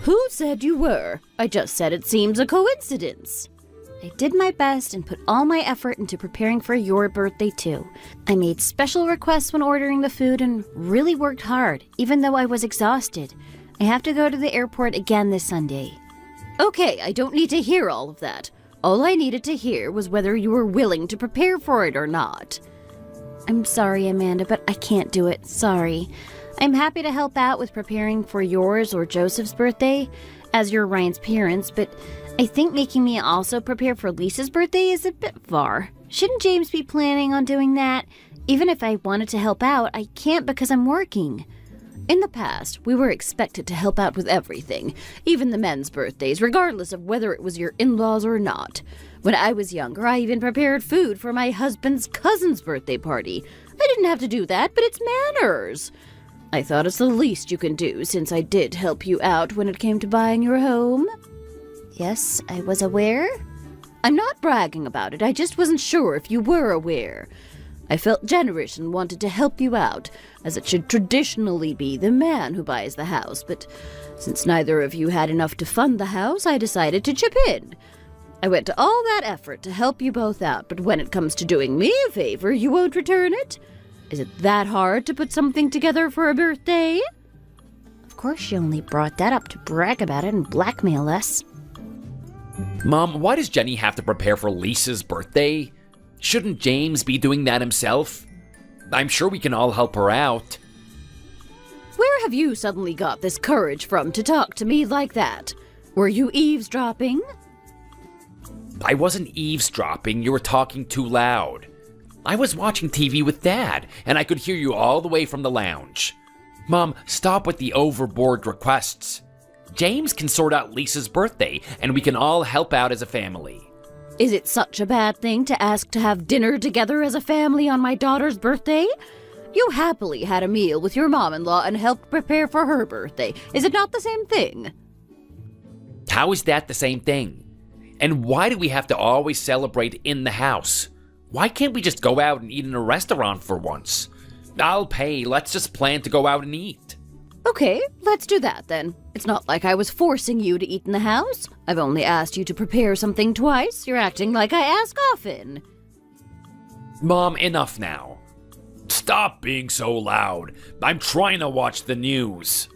Who said you were? I just said it seems a coincidence. I did my best and put all my effort into preparing for your birthday too. I made special requests when ordering the food and really worked hard, even though I was exhausted. I have to go to the airport again this Sunday. Okay, I don't need to hear all of that. All I needed to hear was whether you were willing to prepare for it or not. I'm sorry, Amanda, but I can't do it. Sorry. I'm happy to help out with preparing for yours or Joseph's birthday, as you're Ryan's parents, but I think making me also prepare for Lisa's birthday is a bit far. Shouldn't James be planning on doing that? Even if I wanted to help out, I can't because I'm working. In the past, we were expected to help out with everything, even the men's birthdays, regardless of whether it was your in-laws or not. When I was younger, I even prepared food for my husband's cousin's birthday party. I didn't have to do that, but it's manners. I thought it's the least you can do since I did help you out when it came to buying your home. Yes, I was aware. I'm not bragging about it, I just wasn't sure if you were aware. I felt generous and wanted to help you out, as it should traditionally be the man who buys the house, but since neither of you had enough to fund the house, I decided to chip in. I went to all that effort to help you both out, but when it comes to doing me a favor, you won't return it? Is it that hard to put something together for a birthday? Of course you only brought that up to brag about it and blackmail us. Mom, why does Jenny have to prepare for Lisa's birthday? Shouldn't James be doing that himself? I'm sure we can all help her out. Where have you suddenly got this courage from to talk to me like that? Were you eavesdropping? I wasn't eavesdropping, you were talking too loud. I was watching TV with Dad, and I could hear you all the way from the lounge. Mom, stop with the overboard requests. James can sort out Lisa's birthday, and we can all help out as a family. Is it such a bad thing to ask to have dinner together as a family on my daughter's birthday? You happily had a meal with your mom-in-law and helped prepare for her birthday. Is it not the same thing? How is that the same thing? And why do we have to always celebrate in the house? Why can't we just go out and eat in a restaurant for once? I'll pay, let's just plan to go out and eat. Okay, let's do that then. It's not like I was forcing you to eat in the house. I've only asked you to prepare something twice. You're acting like I ask often. Mom, enough now. Stop being so loud. I'm trying to watch the news.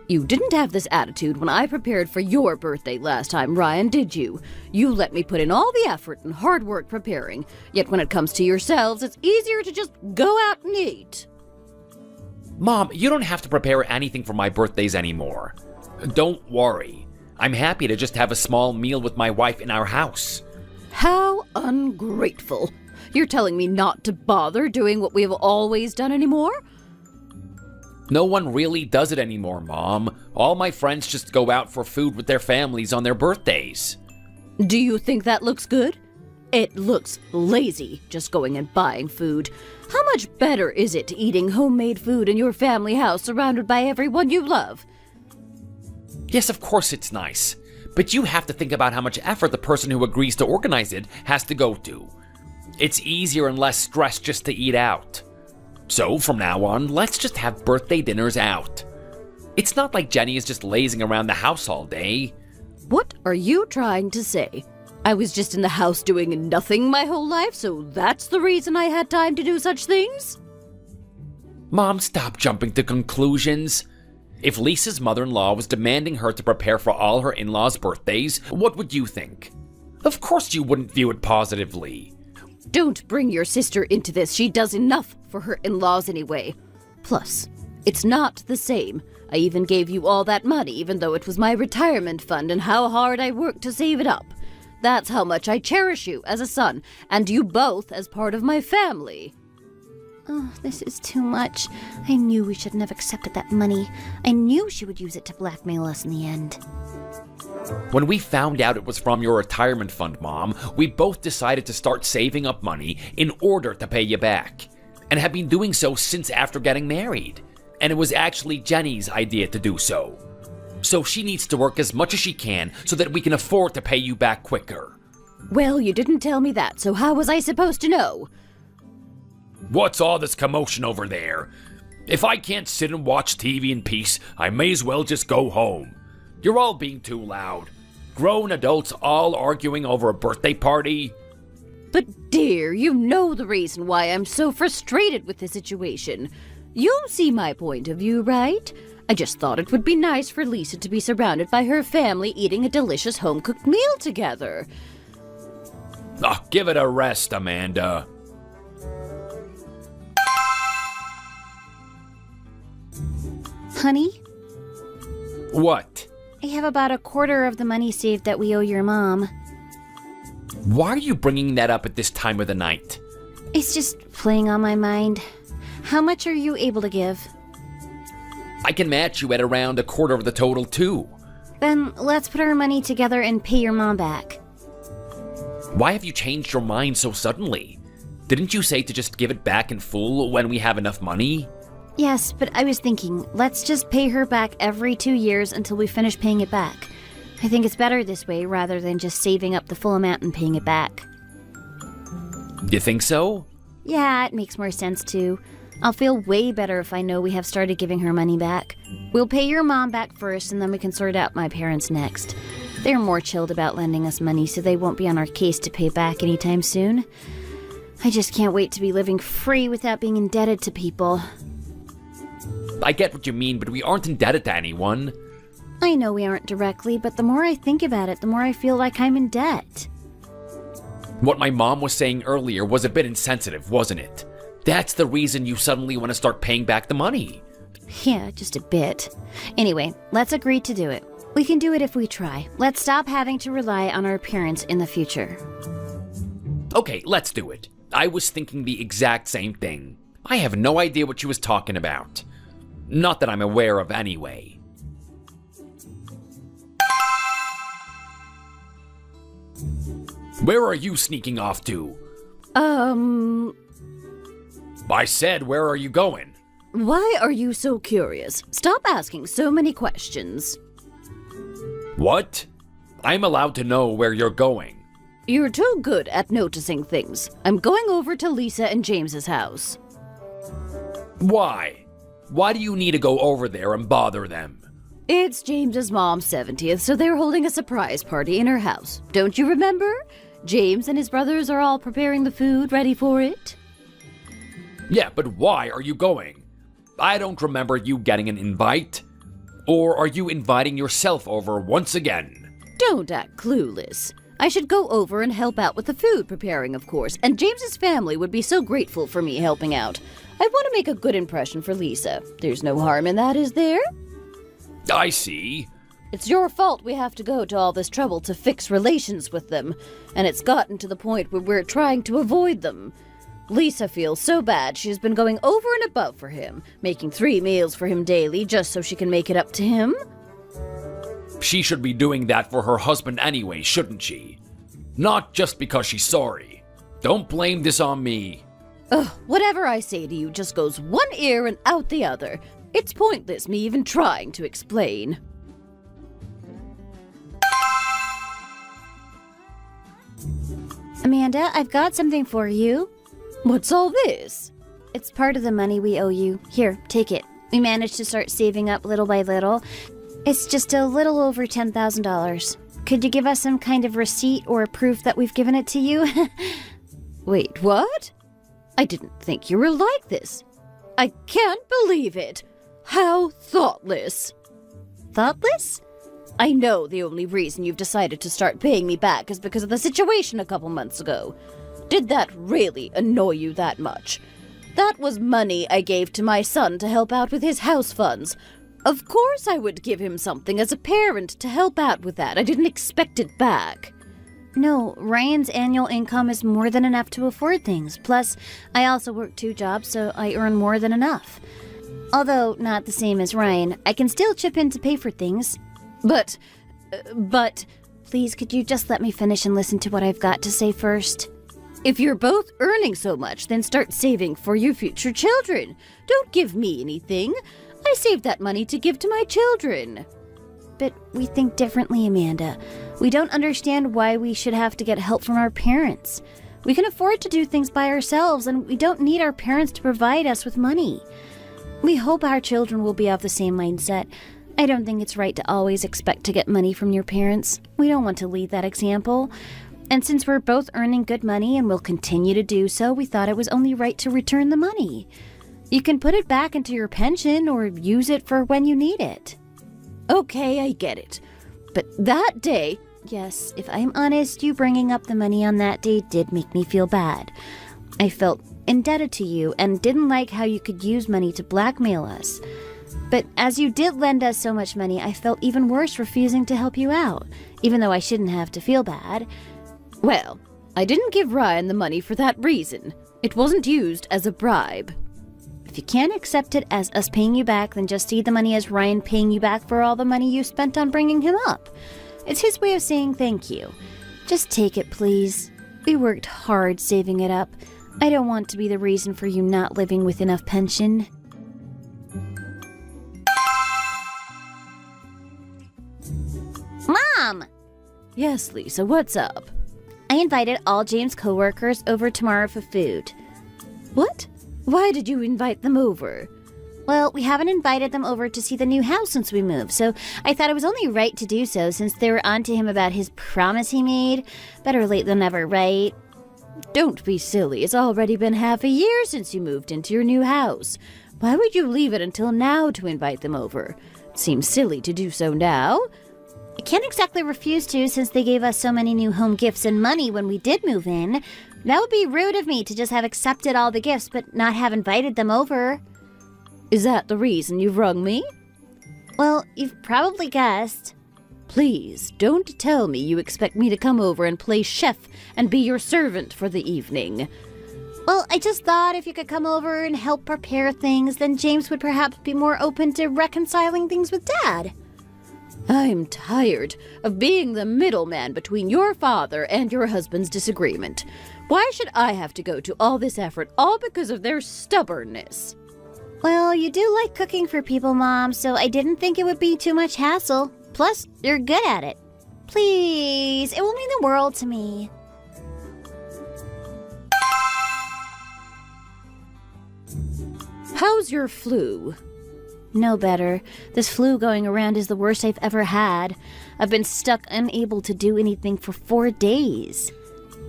You didn't have this attitude when I prepared for your birthday last time, Ryan, did you? You let me put in all the effort and hard work preparing, yet when it comes to yourselves, it's easier to just go out and eat. Mom, you don't have to prepare anything for my birthdays anymore. Don't worry. I'm happy to just have a small meal with my wife in our house. How ungrateful. You're telling me not to bother doing what we have always done anymore? No one really does it anymore, Mom. All my friends just go out for food with their families on their birthdays. Do you think that looks good? It looks lazy, just going and buying food. How much better is it eating homemade food in your family house surrounded by everyone you love? Yes, of course it's nice. But you have to think about how much effort the person who agrees to organize it has to go to. It's easier and less stress just to eat out. So, from now on, let's just have birthday dinners out. It's not like Jenny is just lazing around the house all day. What are you trying to say? I was just in the house doing nothing my whole life, so that's the reason I had time to do such things? Mom, stop jumping to conclusions. If Lisa's mother-in-law was demanding her to prepare for all her in-laws' birthdays, what would you think? Of course you wouldn't view it positively. Don't bring your sister into this. She does enough for her in-laws anyway. Plus, it's not the same. I even gave you all that money, even though it was my retirement fund and how hard I worked to save it up. That's how much I cherish you as a son, and you both as part of my family. Oh, this is too much. I knew we shouldn't have accepted that money. I knew she would use it to blackmail us in the end. When we found out it was from your retirement fund, Mom, we both decided to start saving up money in order to pay you back, and have been doing so since after getting married. And it was actually Jenny's idea to do so. So she needs to work as much as she can so that we can afford to pay you back quicker. Well, you didn't tell me that, so how was I supposed to know? What's all this commotion over there? If I can't sit and watch TV in peace, I may as well just go home. You're all being too loud. Grown adults all arguing over a birthday party. But dear, you know the reason why I'm so frustrated with the situation. You see my point of view, right? I just thought it would be nice for Lisa to be surrounded by her family eating a delicious home-cooked meal together. Oh, give it a rest, Amanda. Honey, What? I have about a quarter of the money saved that we owe your mom. Why are you bringing that up at this time of the night? It's just playing on my mind. How much are you able to give? I can match you at around a quarter of the total, too. Then let's put our money together and pay your mom back. Why have you changed your mind so suddenly? Didn't you say to just give it back in full when we have enough money? Yes, but I was thinking, let's just pay her back every 2 years until we finish paying it back. I think it's better this way rather than just saving up the full amount and paying it back. You think so? Yeah, it makes more sense too. I'll feel way better if I know we have started giving her money back. We'll pay your mom back first and then we can sort out my parents next. They're more chilled about lending us money, so they won't be on our case to pay back anytime soon. I just can't wait to be living free without being indebted to people. I get what you mean, but we aren't indebted to anyone. I know we aren't directly, but the more I think about it, the more I feel like I'm in debt. What my mom was saying earlier was a bit insensitive, wasn't it? That's the reason you suddenly want to start paying back the money. Yeah, just a bit. Anyway, let's agree to do it. We can do it if we try. Let's stop having to rely on our parents in the future. Okay, let's do it. I was thinking the exact same thing. I have no idea what she was talking about. Not that I'm aware of anyway. Where are you sneaking off to? I said, where are you going? Why are you so curious? Stop asking so many questions. What? I'm allowed to know where you're going. You're too good at noticing things. I'm going over to Lisa and James's house. Why? Why do you need to go over there and bother them? It's James's mom's 70th, so they're holding a surprise party in her house. Don't you remember? James and his brothers are all preparing the food ready for it. Yeah, but why are you going? I don't remember you getting an invite. Or are you inviting yourself over once again? Don't act clueless. I should go over and help out with the food preparing, of course, and James's family would be so grateful for me helping out. I want to make a good impression for Lisa. There's no harm in that, is there? I see. It's your fault we have to go to all this trouble to fix relations with them, and it's gotten to the point where we're trying to avoid them. Lisa feels so bad she's been going over and above for him, making 3 meals for him daily just so she can make it up to him. She should be doing that for her husband anyway, shouldn't she? Not just because she's sorry. Don't blame this on me. Ugh, whatever I say to you just goes one ear and out the other. It's pointless me even trying to explain. Amanda, I've got something for you. What's all this? It's part of the money we owe you. Here, take it. We managed to start saving up little by little. It's just a little over $10,000. Could you give us some kind of receipt or proof that we've given it to you? Wait, what? I didn't think you were like this. I can't believe it. How thoughtless. Thoughtless? I know the only reason you've decided to start paying me back is because of the situation a couple months ago. Did that really annoy you that much? That was money I gave to my son to help out with his house funds. Of course I would give him something as a parent to help out with that. I didn't expect it back. No, Ryan's annual income is more than enough to afford things. Plus, I also work 2 jobs, so I earn more than enough. Although not the same as Ryan, I can still chip in to pay for things. But... Please, could you just let me finish and listen to what I've got to say first? If you're both earning so much, then start saving for your future children. Don't give me anything. I saved that money to give to my children. But we think differently, Amanda. We don't understand why we should have to get help from our parents. We can afford to do things by ourselves, and we don't need our parents to provide us with money. We hope our children will be of the same mindset. I don't think it's right to always expect to get money from your parents. We don't want to lead that example. And since we're both earning good money and will continue to do so, we thought it was only right to return the money. You can put it back into your pension or use it for when you need it. Okay, I get it. But that day... Yes, if I'm honest, you bringing up the money on that day did make me feel bad. I felt indebted to you and didn't like how you could use money to blackmail us. But as you did lend us so much money, I felt even worse refusing to help you out, even though I shouldn't have to feel bad. Well, I didn't give Ryan the money for that reason. It wasn't used as a bribe. If you can't accept it as us paying you back, then just see the money as Ryan paying you back for all the money you spent on bringing him up. It's his way of saying thank you. Just take it, please. We worked hard saving it up. I don't want to be the reason for you not living with enough pension. Mom, Yes, Lisa, what's up? I invited all James' coworkers over tomorrow for food. What? Why did you invite them over? Well, we haven't invited them over to see the new house since we moved, so I thought it was only right to do so since they were on to him about his promise he made. Better late than never, right? Don't be silly. It's already been half a year since you moved into your new house. Why would you leave it until now to invite them over? It seems silly to do so now. I can't exactly refuse to since they gave us so many new home gifts and money when we did move in. That would be rude of me to just have accepted all the gifts but not have invited them over. Is that the reason you've rung me? Well, you've probably guessed. Please, don't tell me you expect me to come over and play chef and be your servant for the evening. Well, I just thought if you could come over and help prepare things, then James would perhaps be more open to reconciling things with Dad. I'm tired of being the middleman between your father and your husband's disagreement. Why should I have to go to all this effort, all because of their stubbornness? Well, you do like cooking for people, Mom, so I didn't think it would be too much hassle. Plus, you're good at it. Please, it will mean the world to me. How's your flu? No better. This flu going around is the worst I've ever had. I've been stuck unable to do anything for 4 days.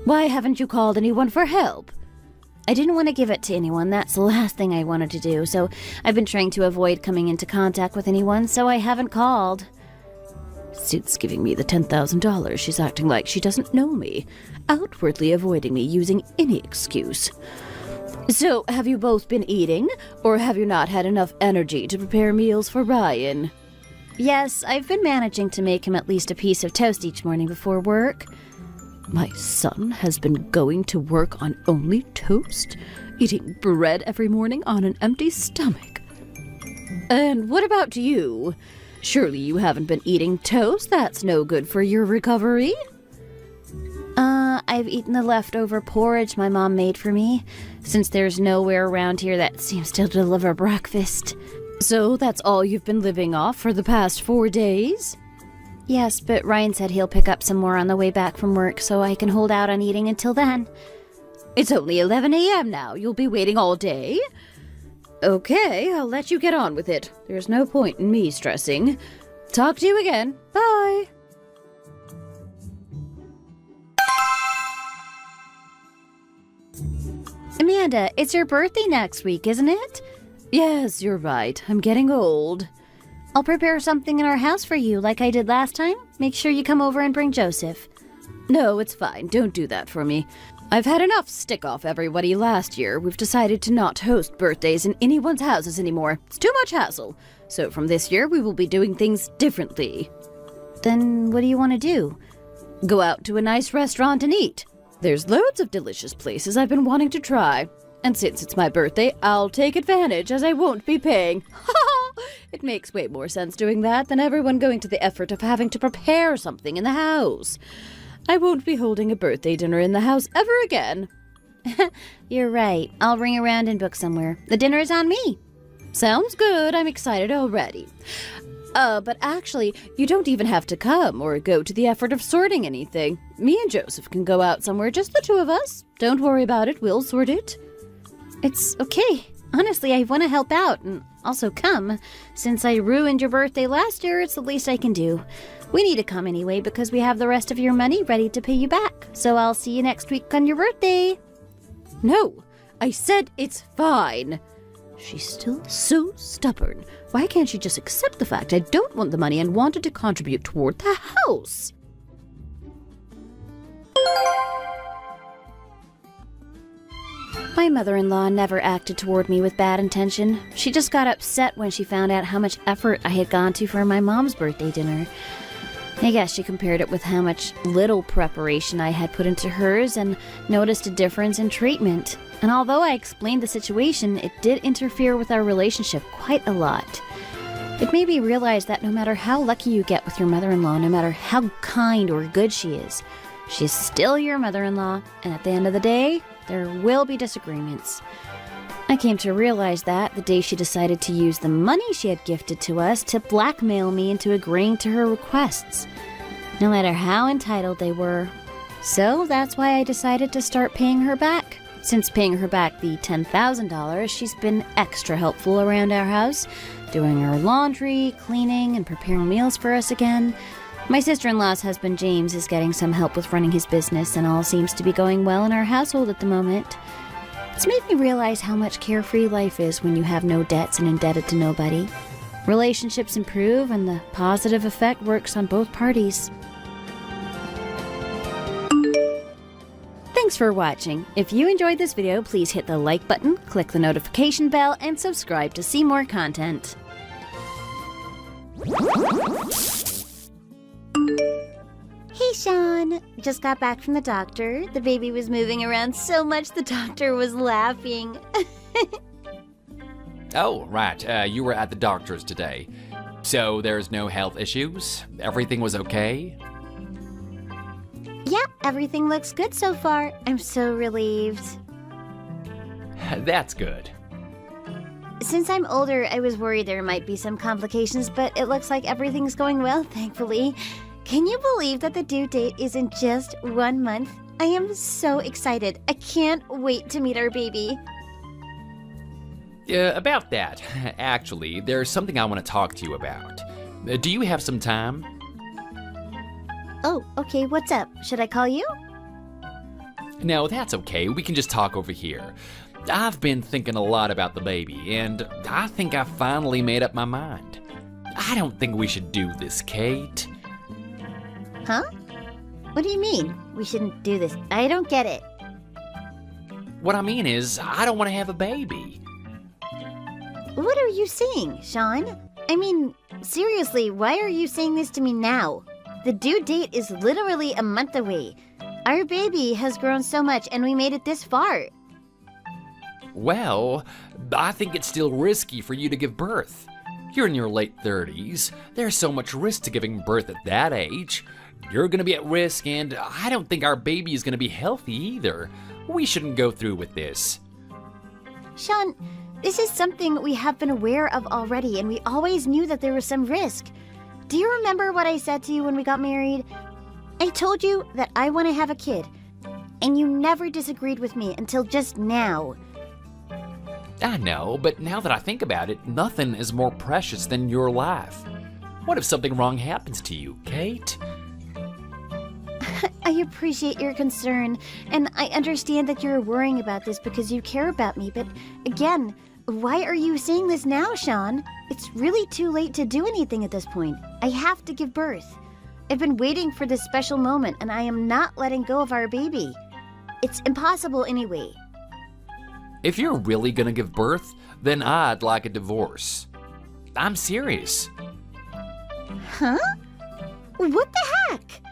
Why haven't you called anyone for help? I didn't want to give it to anyone. That's the last thing I wanted to do, so I've been trying to avoid coming into contact with anyone, so I haven't called. Since giving me the $10,000, she's acting like she doesn't know me, outwardly avoiding me using any excuse. So, have you both been eating, or have you not had enough energy to prepare meals for Ryan? Yes, I've been managing to make him at least a piece of toast each morning before work. My son has been going to work on only toast, eating bread every morning on an empty stomach. And what about you? Surely you haven't been eating toast? That's no good for your recovery. I've eaten the leftover porridge my mom made for me, since there's nowhere around here that seems to deliver breakfast. So that's all you've been living off for the past 4 days? Yes, but Ryan said he'll pick up some more on the way back from work, so I can hold out on eating until then. It's only 11 a.m. now. You'll be waiting all day? Okay, I'll let you get on with it. There's no point in me stressing. Talk to you again. Bye. Amanda, it's your birthday next week, isn't it? Yes, you're right. I'm getting old. I'll prepare something in our house for you, like I did last time. Make sure you come over and bring Joseph. No, it's fine. Don't do that for me. I've had enough stick off everybody last year. We've decided to not host birthdays in anyone's houses anymore. It's too much hassle. So from this year, we will be doing things differently. Then what do you want to do? Go out to a nice restaurant and eat. There's loads of delicious places I've been wanting to try. And since it's my birthday, I'll take advantage as I won't be paying. It makes way more sense doing that than everyone going to the effort of having to prepare something in the house. I won't be holding a birthday dinner in the house ever again. You're right. I'll ring around and book somewhere. The dinner is on me. Sounds good. I'm excited already. But actually, you don't even have to come or go to the effort of sorting anything. Me and Joseph can go out somewhere, just the two of us. Don't worry about it. We'll sort it. It's okay. Honestly, I want to help out and also come. Since I ruined your birthday last year, it's the least I can do. We need to come anyway because we have the rest of your money ready to pay you back. So I'll see you next week on your birthday. No, I said it's fine. She's still so stubborn. Why can't she just accept the fact I don't want the money and wanted to contribute toward the house? My mother-in-law never acted toward me with bad intention. She just got upset when she found out how much effort I had gone to for my mom's birthday dinner. I guess she compared it with how much little preparation I had put into hers and noticed a difference in treatment. And although I explained the situation, it did interfere with our relationship quite a lot. It made me realize that no matter how lucky you get with your mother-in-law, no matter how kind or good she is, she's still your mother-in-law, and at the end of the day, there will be disagreements. I came to realize that the day she decided to use the money she had gifted to us to blackmail me into agreeing to her requests. no matter how entitled they were. So that's why I decided to start paying her back. Since paying her back the $10,000, she's been extra helpful around our house, doing our laundry, cleaning, and preparing meals for us again. My sister-in-law's husband, James, is getting some help with running his business, and all seems to be going well in our household at the moment. It's made me realize how much carefree life is when you have no debts and indebted to nobody. Relationships improve, and the positive effect works on both parties. Thanks for watching. If you enjoyed this video, please hit the like button, click the notification bell, and subscribe to see more content. Hey, Sean. Just got back from the doctor. The baby was moving around so much the doctor was laughing. Oh, right. You were at the doctor's today. So there's no health issues? Everything was okay? Yeah, everything looks good so far. I'm so relieved. That's good. Since I'm older, I was worried there might be some complications, but it looks like everything's going well, thankfully. Can you believe that the due date is in just 1 month? I am so excited. I can't wait to meet our baby. About that, actually, there's something I want to talk to you about. Do you have some time? Oh, okay, what's up? Should I call you? No, that's okay. We can just talk over here. I've been thinking a lot about the baby, and I think I finally made up my mind. I don't think we should do this, Kate. Huh? What do you mean? We shouldn't do this. I don't get it. What I mean is, I don't want to have a baby. What are you saying, Sean? I mean, seriously, why are you saying this to me now? The due date is literally a month away. Our baby has grown so much and we made it this far. Well, I think it's still risky for you to give birth. You're in your late 30s. There's so much risk to giving birth at that age. You're gonna be at risk, and I don't think our baby is gonna be healthy either. We shouldn't go through with this. Sean, this is something we have been aware of already, and we always knew that there was some risk. Do you remember what I said to you when we got married? I told you that I want to have a kid, and you never disagreed with me until just now. I know, but now that I think about it, nothing is more precious than your life. What if something wrong happens to you, Kate? I appreciate your concern, and I understand that you're worrying about this because you care about me, but again, why are you saying this now, Sean? It's really too late to do anything at this point. I have to give birth. I've been waiting for this special moment, and I am not letting go of our baby. It's impossible anyway. If you're really gonna give birth, then I'd like a divorce. I'm serious. Huh? What the heck?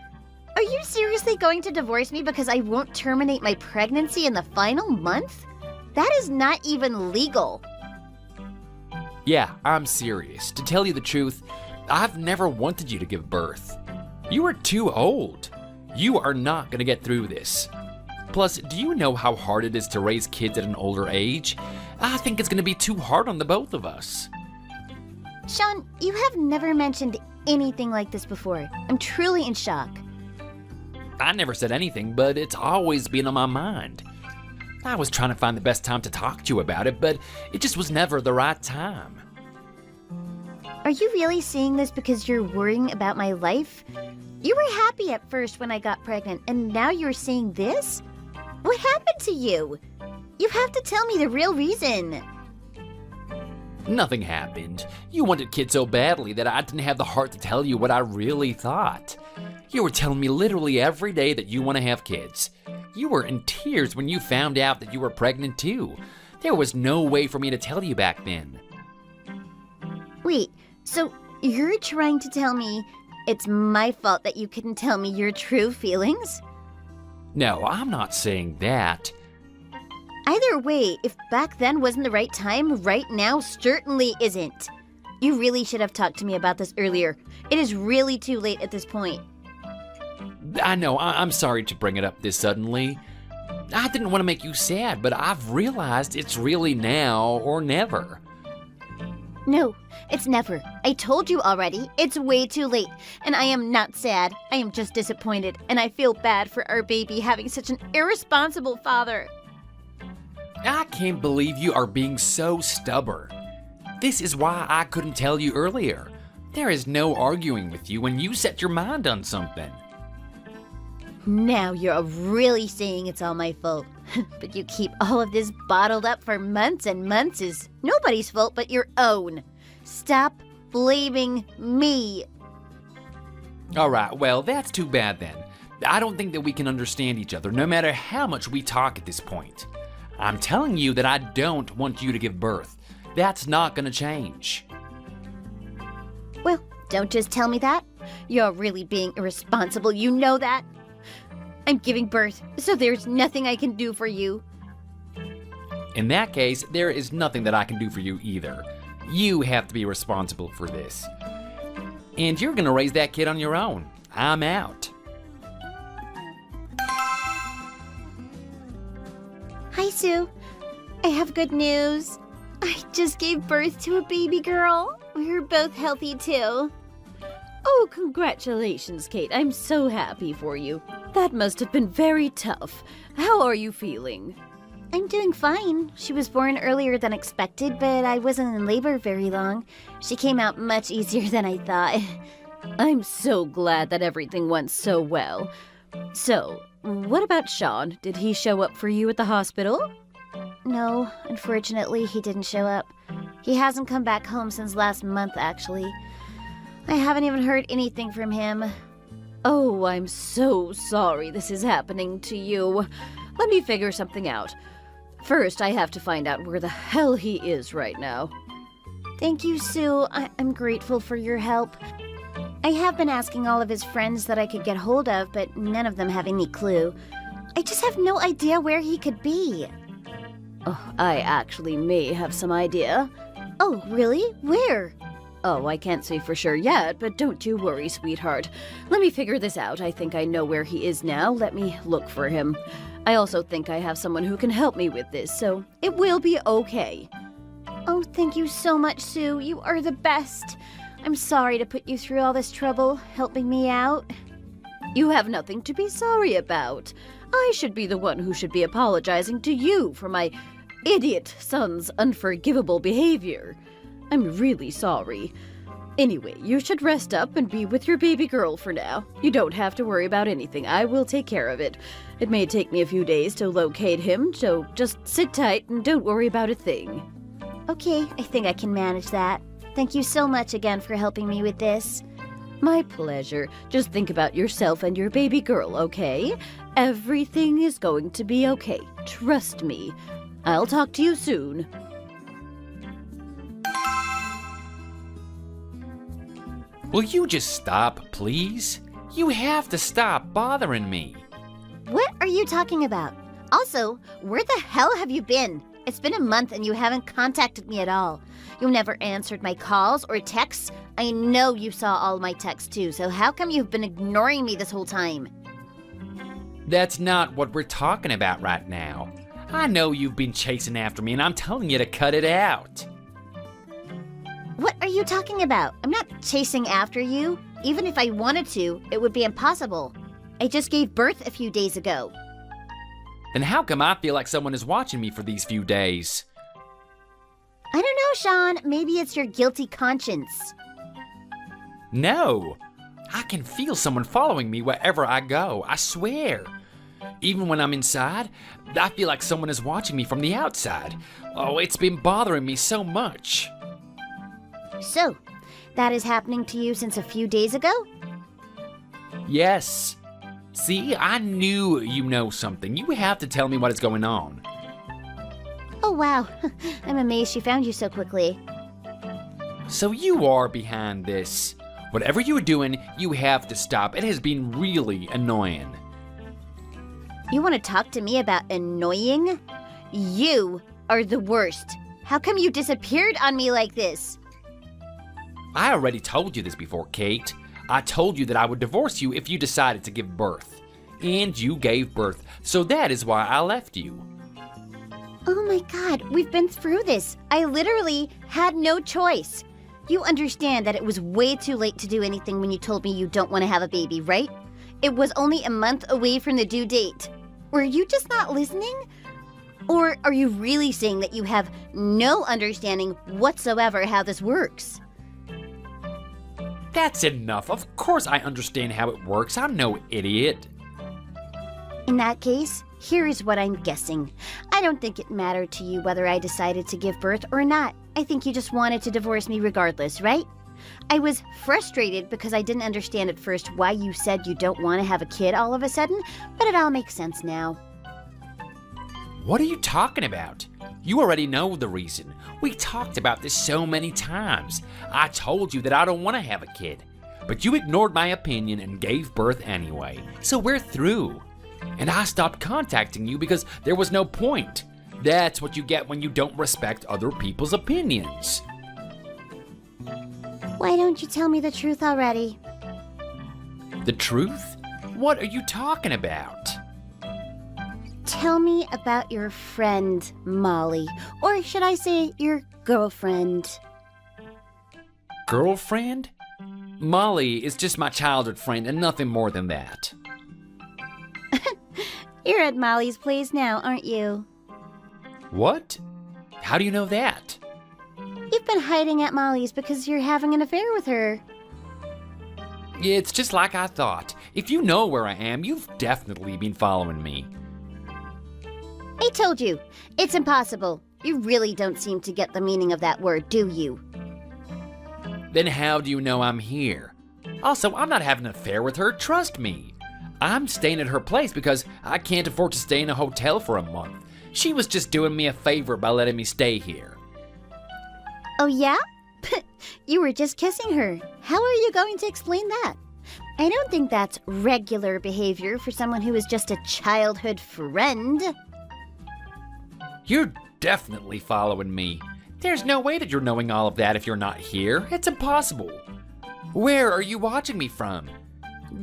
Are you seriously going to divorce me because I won't terminate my pregnancy in the final month? That is not even legal. Yeah, I'm serious. To tell you the truth, I've never wanted you to give birth. You are too old. You are not gonna get through this. Plus, do you know how hard it is to raise kids at an older age? I think it's gonna be too hard on the both of us. Sean, you have never mentioned anything like this before. I'm truly in shock. I never said anything, but it's always been on my mind. I was trying to find the best time to talk to you about it, but it just was never the right time. Are you really saying this because you're worrying about my life? You were happy at first when I got pregnant, and now you're saying this? What happened to you? You have to tell me the real reason. Nothing happened. You wanted kids so badly that I didn't have the heart to tell you what I really thought. You were telling me literally every day that you want to have kids. You were in tears when you found out that you were pregnant too. There was no way for me to tell you back then. Wait, so you're trying to tell me it's my fault that you couldn't tell me your true feelings? No, I'm not saying that. Either way, if back then wasn't the right time, right now certainly isn't. You really should have talked to me about this earlier. It is really too late at this point. I know, I'm sorry to bring it up this suddenly. I didn't want to make you sad, but I've realized it's really now or never. No, it's never. I told you already. It's way too late. And I am not sad. I am just disappointed. And I feel bad for our baby having such an irresponsible father. I can't believe you are being so stubborn. This is why I couldn't tell you earlier. There is no arguing with you when you set your mind on something. Now you're really saying it's all my fault. But you keep all of this bottled up for months and months is nobody's fault but your own. Stop blaming me. All right, well, that's too bad then. I don't think that we can understand each other no matter how much we talk at this point. I'm telling you that I don't want you to give birth. That's not gonna change. Well, don't just tell me that. You're really being irresponsible, you know that. I'm giving birth, so there's nothing I can do for you. In that case, there is nothing that I can do for you either. You have to be responsible for this. And you're gonna raise that kid on your own. I'm out. Hi, Sue. I have good news. I just gave birth to a baby girl. We're both healthy, too. Oh, congratulations, Kate. I'm so happy for you. That must have been very tough. How are you feeling? I'm doing fine. She was born earlier than expected, but I wasn't in labor very long. She came out much easier than I thought. I'm so glad that everything went so well. So, what about Sean? Did he show up for you at the hospital? No, unfortunately, he didn't show up. He hasn't come back home since last month, actually. I haven't even heard anything from him. Oh, I'm so sorry this is happening to you. Let me figure something out. First, I have to find out where the hell he is right now. Thank you, Sue. I'm grateful for your help. I have been asking all of his friends that I could get hold of, but none of them have any clue. I just have no idea where he could be. Oh, I actually may have some idea. Oh, really? Where? Oh, I can't say for sure yet, but don't you worry, sweetheart. Let me figure this out. I think I know where he is now. Let me look for him. I also think I have someone who can help me with this, so it will be okay. Oh, thank you so much, Sue. You are the best. I'm sorry to put you through all this trouble, helping me out. You have nothing to be sorry about. I should be the one who should be apologizing to you for my idiot son's unforgivable behavior. I'm really sorry. Anyway, you should rest up and be with your baby girl for now. You don't have to worry about anything. I will take care of it. It may take me a few days to locate him, so just sit tight and don't worry about a thing. Okay, I think I can manage that. Thank you so much again for helping me with this. My pleasure. Just think about yourself and your baby girl, okay? Everything is going to be okay. Trust me. I'll talk to you soon. Will you just stop, please? You have to stop bothering me. What are you talking about? Also, where the hell have you been? It's been a month and you haven't contacted me at all. You never answered my calls or texts. I know you saw all my texts too, so how come you've been ignoring me this whole time? That's not what we're talking about right now. I know you've been chasing after me and I'm telling you to cut it out. What are you talking about? I'm not chasing after you. Even if I wanted to, it would be impossible. I just gave birth a few days ago. Then how come I feel like someone is watching me for these few days? I don't know, Sean. Maybe it's your guilty conscience. No. I can feel someone following me wherever I go, I swear. Even when I'm inside, I feel like someone is watching me from the outside. Oh, it's been bothering me so much. So, that is happening to you since a few days ago? Yes. See, I knew you know something. You have to tell me what is going on. Oh, wow. I'm amazed she found you so quickly. So you are behind this. Whatever you are doing, you have to stop. It has been really annoying. You want to talk to me about annoying? You are the worst. How come you disappeared on me like this? I already told you this before, Kate. I told you that I would divorce you if you decided to give birth. And you gave birth, so that is why I left you. Oh my god, we've been through this. I literally had no choice. You understand that it was way too late to do anything when you told me you don't want to have a baby, right? It was only a month away from the due date. Were you just not listening? Or are you really saying that you have no understanding whatsoever how this works? That's enough. Of course I understand how it works. I'm no idiot. In that case, here is what I'm guessing. I don't think it mattered to you whether I decided to give birth or not. I think you just wanted to divorce me regardless, right? I was frustrated because I didn't understand at first why you said you don't want to have a kid all of a sudden, but it all makes sense now. What are you talking about? You already know the reason. We talked about this so many times. I told you that I don't want to have a kid. But you ignored my opinion and gave birth anyway. So we're through. And I stopped contacting you because there was no point. That's what you get when you don't respect other people's opinions. Why don't you tell me the truth already? The truth? What are you talking about? Tell me about your friend, Molly. Or should I say your girlfriend? Girlfriend? Molly is just my childhood friend and nothing more than that. You're at Molly's place now, aren't you? What? How do you know that? You've been hiding at Molly's because you're having an affair with her. It's just like I thought. If you know where I am, you've definitely been following me. I told you, it's impossible. You really don't seem to get the meaning of that word, do you? Then how do you know I'm here? Also, I'm not having an affair with her, trust me. I'm staying at her place because I can't afford to stay in a hotel for a month. She was just doing me a favor by letting me stay here. Oh yeah? You were just kissing her. How are you going to explain that? I don't think that's regular behavior for someone who is just a childhood friend. You're definitely following me. There's no way that you're knowing all of that if you're not here. It's impossible. Where are you watching me from?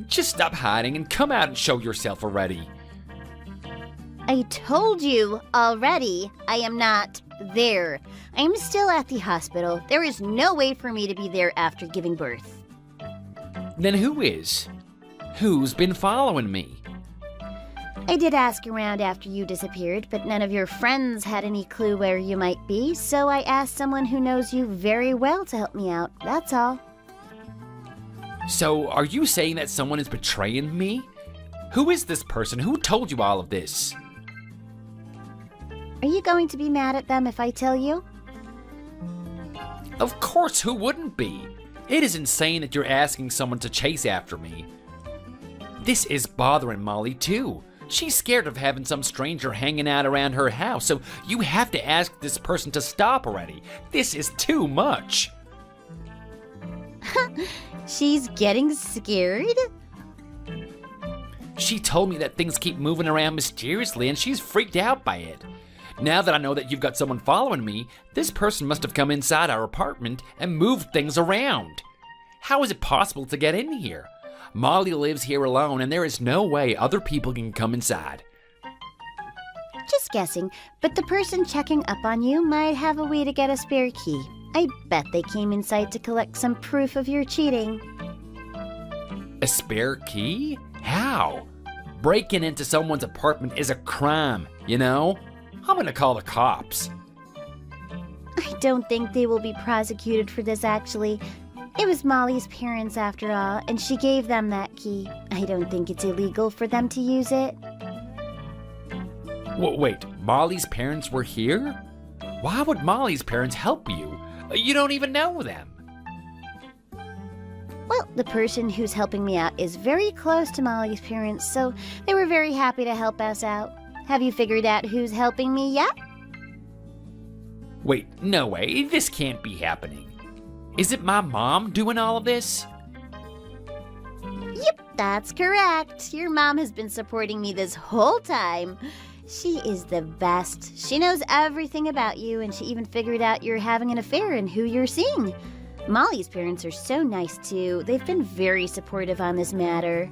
Just stop hiding and come out and show yourself already. I told you already I am not there. I am still at the hospital. There is no way for me to be there after giving birth. Then who is? Who's been following me? I did ask around after you disappeared, but none of your friends had any clue where you might be, so I asked someone who knows you very well to help me out. That's all. So, are you saying that someone is betraying me? Who is this person? Who told you all of this? Are you going to be mad at them if I tell you? Of course, who wouldn't be? It is insane that you're asking someone to chase after me. This is bothering Molly too. She's scared of having some stranger hanging out around her house, so you have to ask this person to stop already. This is too much. She's getting scared? She told me that things keep moving around mysteriously and she's freaked out by it. Now that I know that you've got someone following me, this person must have come inside our apartment and moved things around. How is it possible to get in here? Molly lives here alone and there is no way other people can come inside. Just guessing, but the person checking up on you might have a way to get a spare key. I bet they came inside to collect some proof of your cheating. A spare key? How? Breaking into someone's apartment is a crime, you know? I'm gonna call the cops. I don't think they will be prosecuted for this, actually. It was Molly's parents, after all, and she gave them that key. I don't think it's illegal for them to use it. Wait, Molly's parents were here? Why would Molly's parents help you? You don't even know them. Well, the person who's helping me out is very close to Molly's parents, so they were very happy to help us out. Have you figured out who's helping me yet? Wait, no way, this can't be happening. Is it my mom doing all of this? Yep, that's correct. Your mom has been supporting me this whole time. She is the best. She knows everything about you, and she even figured out you're having an affair and who you're seeing. Molly's parents are so nice, too. They've been very supportive on this matter.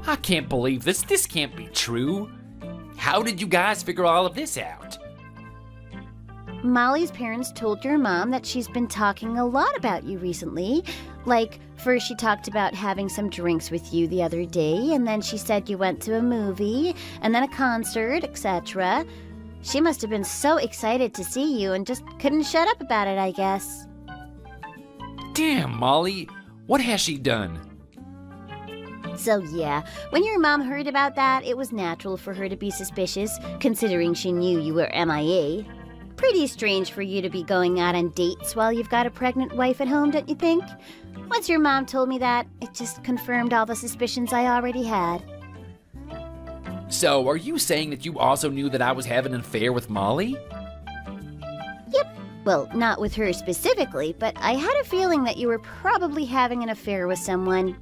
I can't believe this. This can't be true. How did you guys figure all of this out? Molly's parents told your mom that she's been talking a lot about you recently. Like, first she talked about having some drinks with you the other day, and then she said you went to a movie, and then a concert, etc. She must have been so excited to see you and just couldn't shut up about it, I guess. Damn, Molly, what has she done? So yeah, when your mom heard about that, it was natural for her to be suspicious, considering she knew you were MIA. Pretty strange for you to be going out on dates while you've got a pregnant wife at home, don't you think? Once your mom told me that, it just confirmed all the suspicions I already had. So, are you saying that you also knew that I was having an affair with Molly? Yep. Well, not with her specifically, but I had a feeling that you were probably having an affair with someone.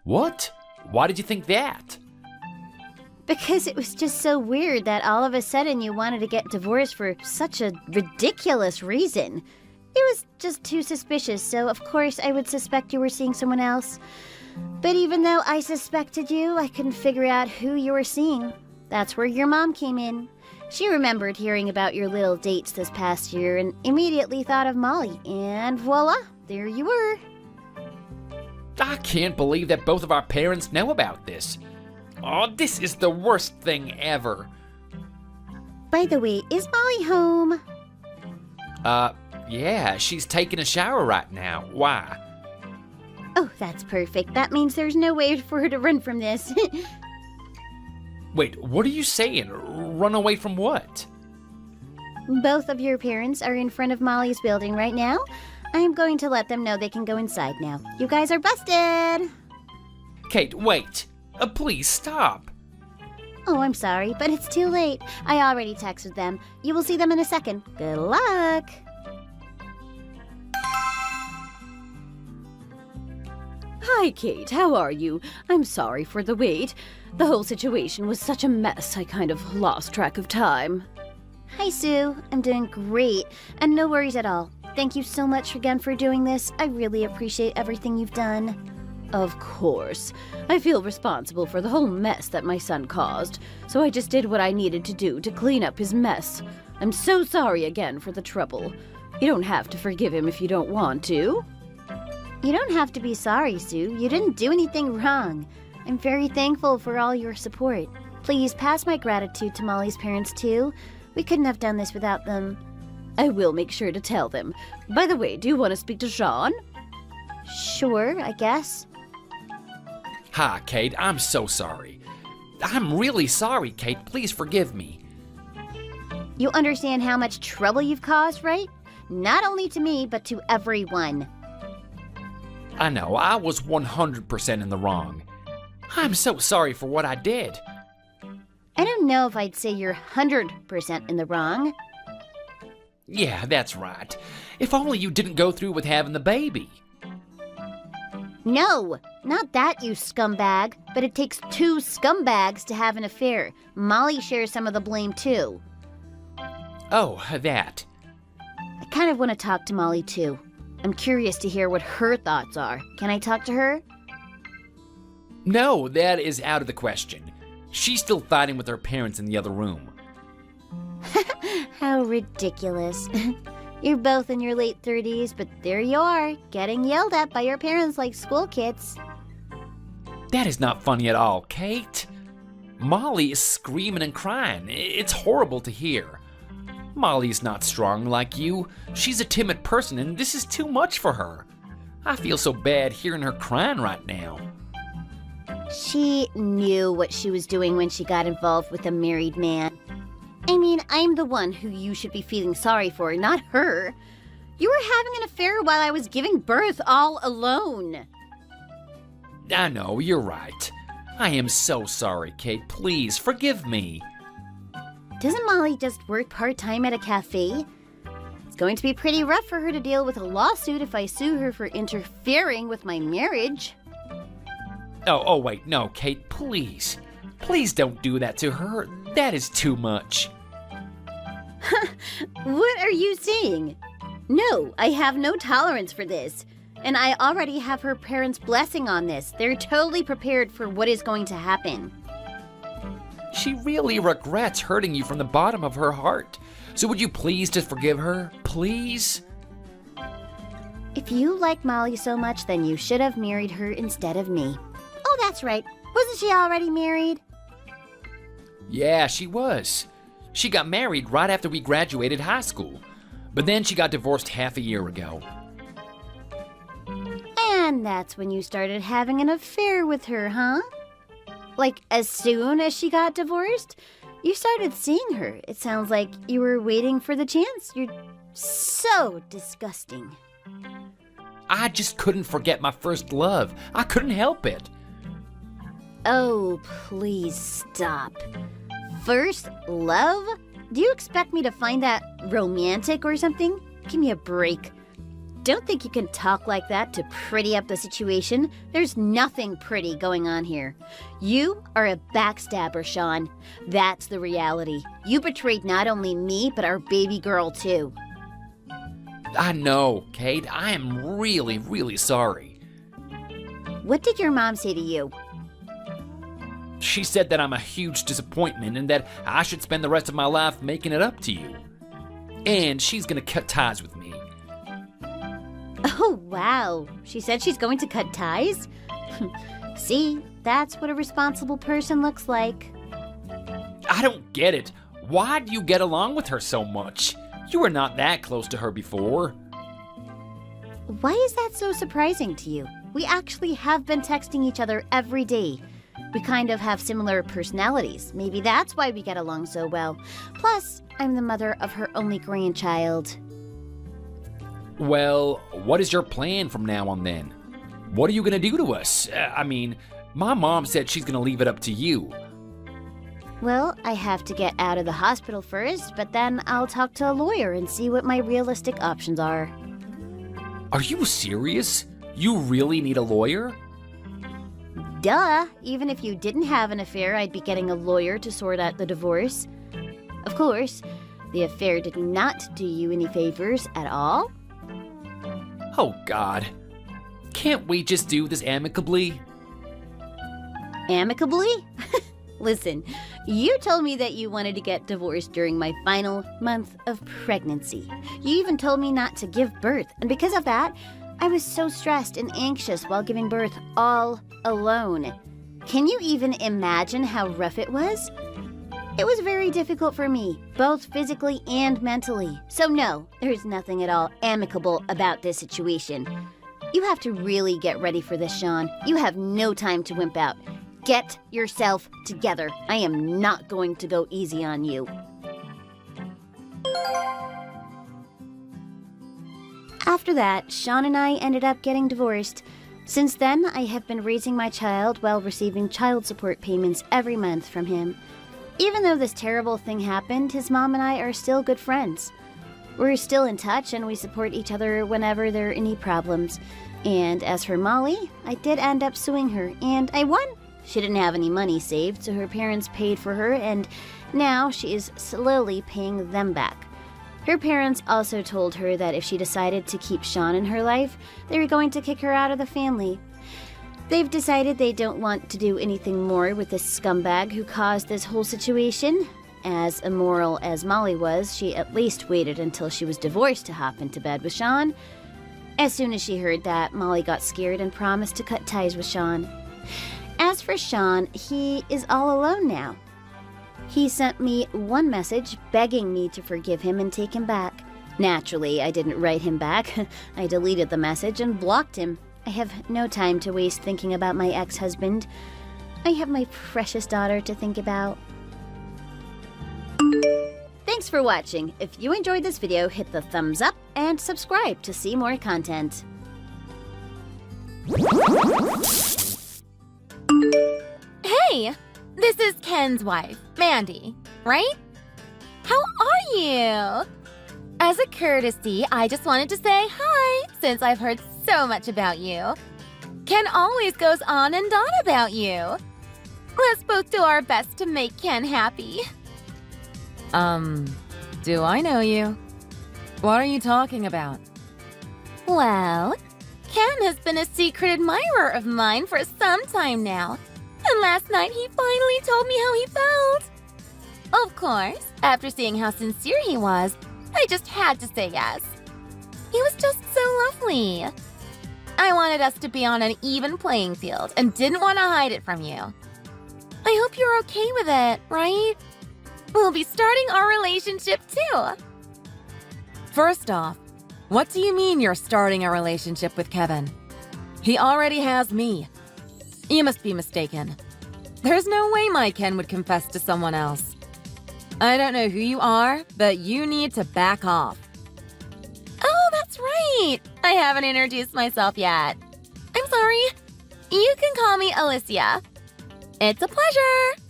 What? Why did you think that? Because it was just so weird that all of a sudden you wanted to get divorced for such a ridiculous reason. It was just too suspicious, so of course I would suspect you were seeing someone else. But even though I suspected you, I couldn't figure out who you were seeing. That's where your mom came in. She remembered hearing about your little dates this past year and immediately thought of Molly, and voila, there you were. I can't believe that both of our parents know about this. Oh, this is the worst thing ever. By the way, is Molly home? Yeah, she's taking a shower right now. Why? Oh, that's perfect. That means there's no way for her to run from this. Wait, what are you saying? Run away from what? Both of your parents are in front of Molly's building right now. I'm going to let them know they can go inside now. You guys are busted! Kate, wait. Please stop. Oh, I'm sorry, but it's too late. I already texted them. You will see them in a second. Good luck! Hi, Kate. How are you? I'm sorry for the wait. The whole situation was such a mess, I kind of lost track of time. Hi, Sue. I'm doing great, and no worries at all. Thank you so much again for doing this. I really appreciate everything you've done. Of course. I feel responsible for the whole mess that my son caused, so I just did what I needed to do to clean up his mess. I'm so sorry again for the trouble. You don't have to forgive him if you don't want to. You don't have to be sorry, Sue. You didn't do anything wrong. I'm very thankful for all your support. Please pass my gratitude to Molly's parents, too. We couldn't have done this without them. I will make sure to tell them. By the way, do you want to speak to Sean? Sure, I guess. Hi, Kate. I'm so sorry. I'm really sorry, Kate. Please forgive me. You understand how much trouble you've caused, right? Not only to me, but to everyone. I know, I was 100% in the wrong. I'm so sorry for what I did. I don't know if I'd say you're 100% in the wrong. Yeah, that's right. If only you didn't go through with having the baby. No, not that, you scumbag. But it takes two scumbags to have an affair. Molly shares some of the blame, too. Oh, that. I kind of want to talk to Molly, too. I'm curious to hear what her thoughts are. Can I talk to her? No, that is out of the question. She's still fighting with her parents in the other room. How ridiculous. You're both in your late 30s, but there you are, getting yelled at by your parents like school kids. That is not funny at all, Kate. Molly is screaming and crying. It's horrible to hear. Molly's not strong like you. She's a timid person, and this is too much for her. I feel so bad hearing her crying right now. She knew what she was doing when she got involved with a married man. I mean, I'm the one who you should be feeling sorry for, not her. You were having an affair while I was giving birth all alone. I know, you're right. I am so sorry, Kate. Please, forgive me. Doesn't Molly just work part-time at a cafe? It's going to be pretty rough for her to deal with a lawsuit if I sue her for interfering with my marriage. Oh, wait, no, Kate, please. Please don't do that to her. That is too much. What are you saying? No, I have no tolerance for this. And I already have her parents' blessing on this. They're totally prepared for what is going to happen. She really regrets hurting you from the bottom of her heart. So would you please just forgive her? Please? If you like Molly so much, then you should have married her instead of me. Oh, that's right. Wasn't she already married? Yeah, she was. She got married right after we graduated high school. But then she got divorced half a year ago. And that's when you started having an affair with her, huh? Like, as soon as she got divorced? You started seeing her. It sounds like you were waiting for the chance. You're so disgusting. I just couldn't forget my first love. I couldn't help it. Oh, please stop. First love? Do you expect me to find that romantic or something? Give me a break. Don't think you can talk like that to pretty up the situation. There's nothing pretty going on here. You are a backstabber, Sean. That's the reality. You betrayed not only me, but our baby girl, too. I know, Kate. I am really, really sorry. What did your mom say to you? She said that I'm a huge disappointment and that I should spend the rest of my life making it up to you. And she's gonna cut ties with me. Oh, wow. She said she's going to cut ties? See, that's what a responsible person looks like. I don't get it. Why do you get along with her so much? You were not that close to her before. Why is that so surprising to you? We actually have been texting each other every day. We kind of have similar personalities. Maybe that's why we get along so well. Plus, I'm the mother of her only grandchild. Well, what is your plan from now on then? What are you gonna do to us? I mean, my mom said she's gonna leave it up to you. Well, I have to get out of the hospital first, but then I'll talk to a lawyer and see what my realistic options are. Are you serious? You really need a lawyer? Duh! Even if you didn't have an affair, I'd be getting a lawyer to sort out the divorce. Of course, the affair did not do you any favors at all. Oh, God. Can't we just do this amicably? Amicably? Listen, you told me that you wanted to get divorced during my final month of pregnancy. You even told me not to give birth, and because of that, I was so stressed and anxious while giving birth all alone. Can you even imagine how rough it was? It was very difficult for me, both physically and mentally. So no, there's nothing at all amicable about this situation. You have to really get ready for this, Sean. You have no time to wimp out. Get yourself together. I am not going to go easy on you. After that, Sean and I ended up getting divorced. Since then, I have been raising my child while receiving child support payments every month from him. Even though this terrible thing happened, his mom and I are still good friends. We're still in touch and we support each other whenever there are any problems. And as for Molly, I did end up suing her, and I won. She didn't have any money saved, so her parents paid for her, and now she is slowly paying them back. Her parents also told her that if she decided to keep Sean in her life, they were going to kick her out of the family. They've decided they don't want to do anything more with this scumbag who caused this whole situation. As immoral as Molly was, she at least waited until she was divorced to hop into bed with Sean. As soon as she heard that, Molly got scared and promised to cut ties with Sean. As for Sean, he is all alone now. He sent me one message begging me to forgive him and take him back. Naturally, I didn't write him back. I deleted the message and blocked him. I have no time to waste thinking about my ex-husband. I have my precious daughter to think about. Thanks for watching. If you enjoyed this video, hit the thumbs up and subscribe to see more content. Hey, this is Ken's wife, Mandy, right? How are you? As a courtesy, I just wanted to say hi, since I've heard so much about you. Ken always goes on and on about you. Let's both do our best to make Ken happy. Do I know you? What are you talking about? Well, Ken has been a secret admirer of mine for some time now. And last night he finally told me how he felt. Of course, after seeing how sincere he was, I just had to say yes. He was just so lovely. I wanted us to be on an even playing field and didn't want to hide it from you. I hope you're okay with it, right? We'll be starting our relationship too. First off, what do you mean you're starting a relationship with Kevin? He already has me. You must be mistaken. There's no way my Ken would confess to someone else. I don't know who you are, but you need to back off. Oh, that's right. I haven't introduced myself yet. I'm sorry. You can call me Alicia. It's a pleasure.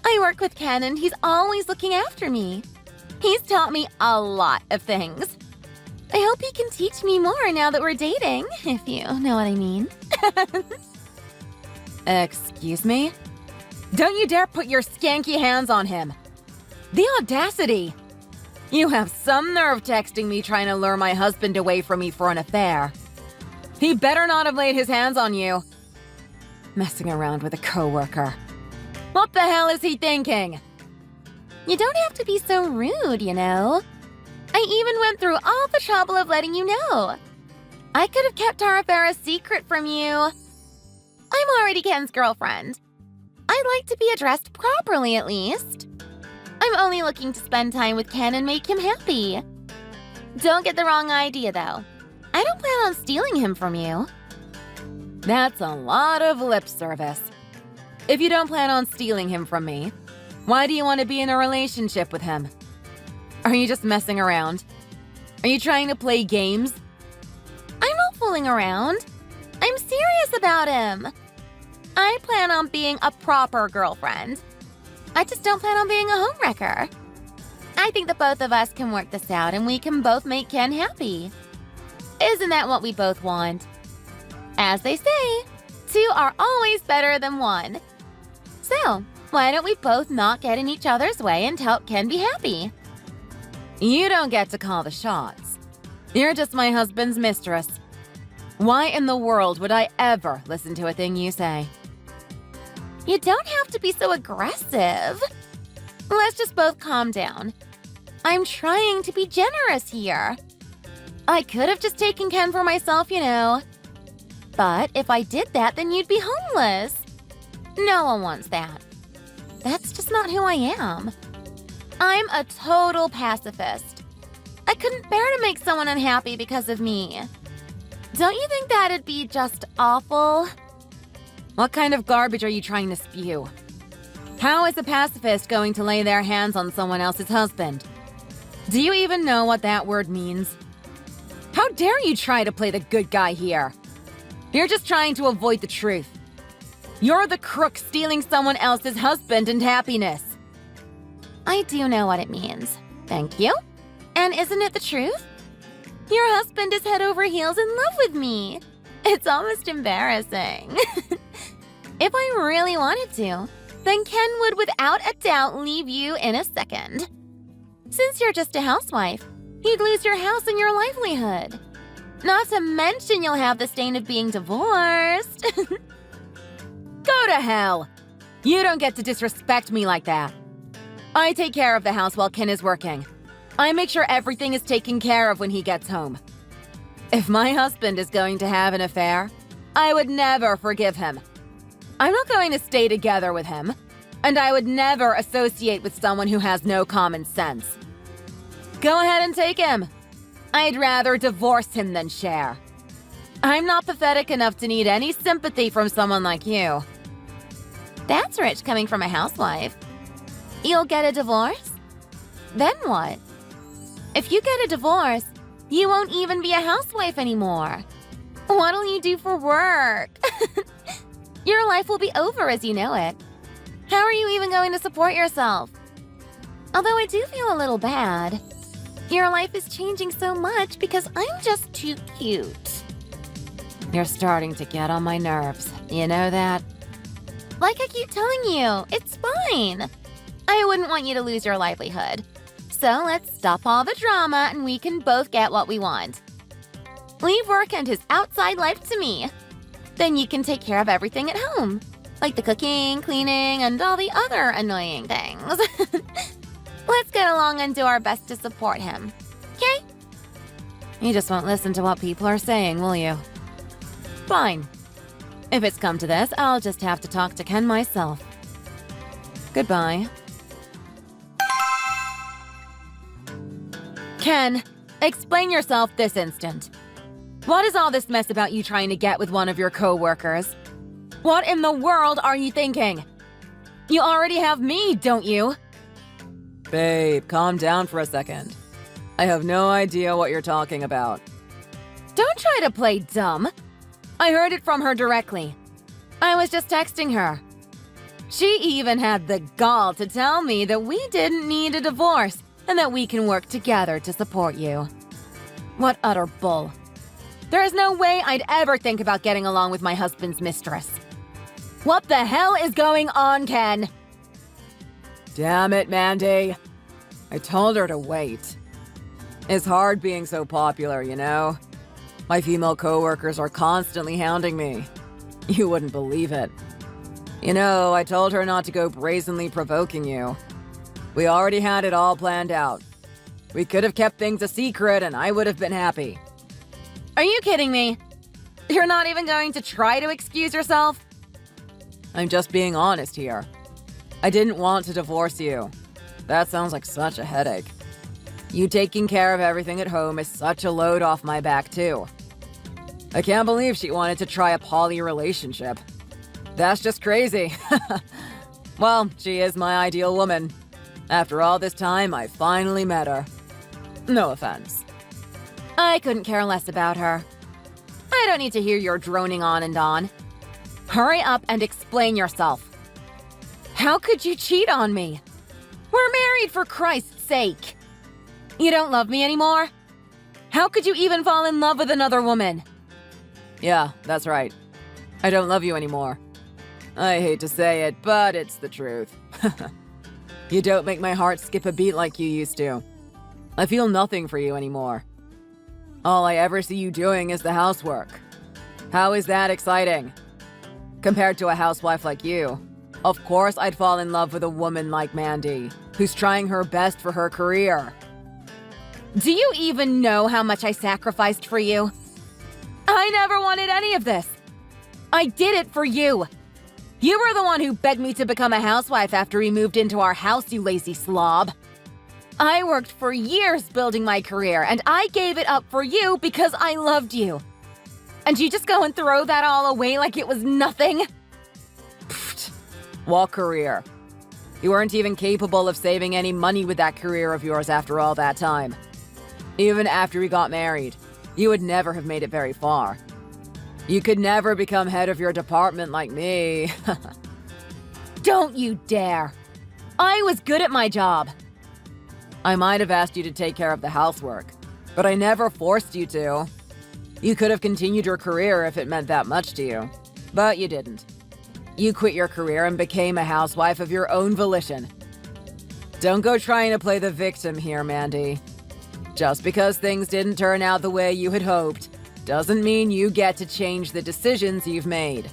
I work with Ken and he's always looking after me. He's taught me a lot of things. I hope he can teach me more now that we're dating, if you know what I mean. Excuse me? Don't you dare put your skanky hands on him. The audacity! You have some nerve texting me trying to lure my husband away from me for an affair. He better not have laid his hands on you. Messing around with a coworker. What the hell is he thinking? You don't have to be so rude, you know. I even went through all the trouble of letting you know. I could have kept our affair a secret from you. I'm already Ken's girlfriend. I'd like to be addressed properly at least. I'm only looking to spend time with Ken and make him happy. Don't get the wrong idea, though. I don't plan on stealing him from you. That's a lot of lip service. If you don't plan on stealing him from me, why do you want to be in a relationship with him? Are you just messing around? Are you trying to play games? I'm not fooling around. I'm serious about him. I plan on being a proper girlfriend. I just don't plan on being a homewrecker. I think that both of us can work this out and we can both make Ken happy. Isn't that what we both want? As they say, two are always better than one. So, why don't we both not get in each other's way and help Ken be happy? You don't get to call the shots. You're just my husband's mistress. Why in the world would I ever listen to a thing you say? You don't have to be so aggressive. Let's just both calm down. I'm trying to be generous here. I could have just taken Ken for myself, you know. But if I did that, then you'd be homeless. No one wants that. That's just not who I am. I'm a total pacifist. I couldn't bear to make someone unhappy because of me. Don't you think that'd be just awful? What kind of garbage are you trying to spew? How is a pacifist going to lay their hands on someone else's husband? Do you even know what that word means? How dare you try to play the good guy here? You're just trying to avoid the truth. You're the crook stealing someone else's husband and happiness. I do know what it means. Thank you. And isn't it the truth? Your husband is head over heels in love with me. It's almost embarrassing. If I really wanted to, then Ken would without a doubt leave you in a second. Since you're just a housewife, you'd lose your house and your livelihood. Not to mention you'll have the stain of being divorced. Go to hell! You don't get to disrespect me like that. I take care of the house while Ken is working. I make sure everything is taken care of when he gets home. If my husband is going to have an affair, I would never forgive him. I'm not going to stay together with him, and I would never associate with someone who has no common sense. Go ahead and take him. I'd rather divorce him than share. I'm not pathetic enough to need any sympathy from someone like you. That's rich coming from a housewife. You'll get a divorce? Then what? If you get a divorce, you won't even be a housewife anymore. What'll you do for work? Your life will be over as you know it. How are you even going to support yourself? Although I do feel a little bad. Your life is changing so much because I'm just too cute. You're starting to get on my nerves. You know that? Like I keep telling you, it's fine. I wouldn't want you to lose your livelihood. So let's stop all the drama and we can both get what we want. Leave work and his outside life to me. Then you can take care of everything at home. Like the cooking, cleaning, and all the other annoying things. Let's get along and do our best to support him. Okay? You just won't listen to what people are saying, will you? Fine. If it's come to this, I'll just have to talk to Ken myself. Goodbye. Ken, explain yourself this instant. What is all this mess about you trying to get with one of your co-workers? What in the world are you thinking? You already have me, don't you? Babe, calm down for a second. I have no idea what you're talking about. Don't try to play dumb. I heard it from her directly. I was just texting her. She even had the gall to tell me that we didn't need a divorce and that we can work together to support you. What utter bull. There is no way I'd ever think about getting along with my husband's mistress. What the hell is going on, Ken? Damn it, Mandy. I told her to wait. It's hard being so popular, you know? My female coworkers are constantly hounding me. You wouldn't believe it. You know, I told her not to go brazenly provoking you. We already had it all planned out. We could have kept things a secret and I would have been happy. Are you kidding me? You're not even going to try to excuse yourself? I'm just being honest here. I didn't want to divorce you. That sounds like such a headache. You taking care of everything at home is such a load off my back, too. I can't believe she wanted to try a poly relationship. That's just crazy. Well, she is my ideal woman. After all this time, I finally met her. No offense. I couldn't care less about her. I don't need to hear your droning on and on. Hurry up and explain yourself. How could you cheat on me? We're married, for Christ's sake. You don't love me anymore? How could you even fall in love with another woman? Yeah, that's right. I don't love you anymore. I hate to say it, but it's the truth. You don't make my heart skip a beat like you used to. I feel nothing for you anymore. All I ever see you doing is the housework. How is that exciting? Compared to a housewife like you, of course I'd fall in love with a woman like Mandy, who's trying her best for her career. Do you even know how much I sacrificed for you? I never wanted any of this. I did it for you. You were the one who begged me to become a housewife after we moved into our house, you lazy slob. I worked for years building my career, and I gave it up for you because I loved you. And you just go and throw that all away like it was nothing? Pfft. What career? You weren't even capable of saving any money with that career of yours after all that time. Even after we got married, you would never have made it very far. You could never become head of your department like me. Don't you dare. I was good at my job. I might have asked you to take care of the housework, but I never forced you to. You could have continued your career if it meant that much to you, but you didn't. You quit your career and became a housewife of your own volition. Don't go trying to play the victim here, Mandy. Just because things didn't turn out the way you had hoped, doesn't mean you get to change the decisions you've made.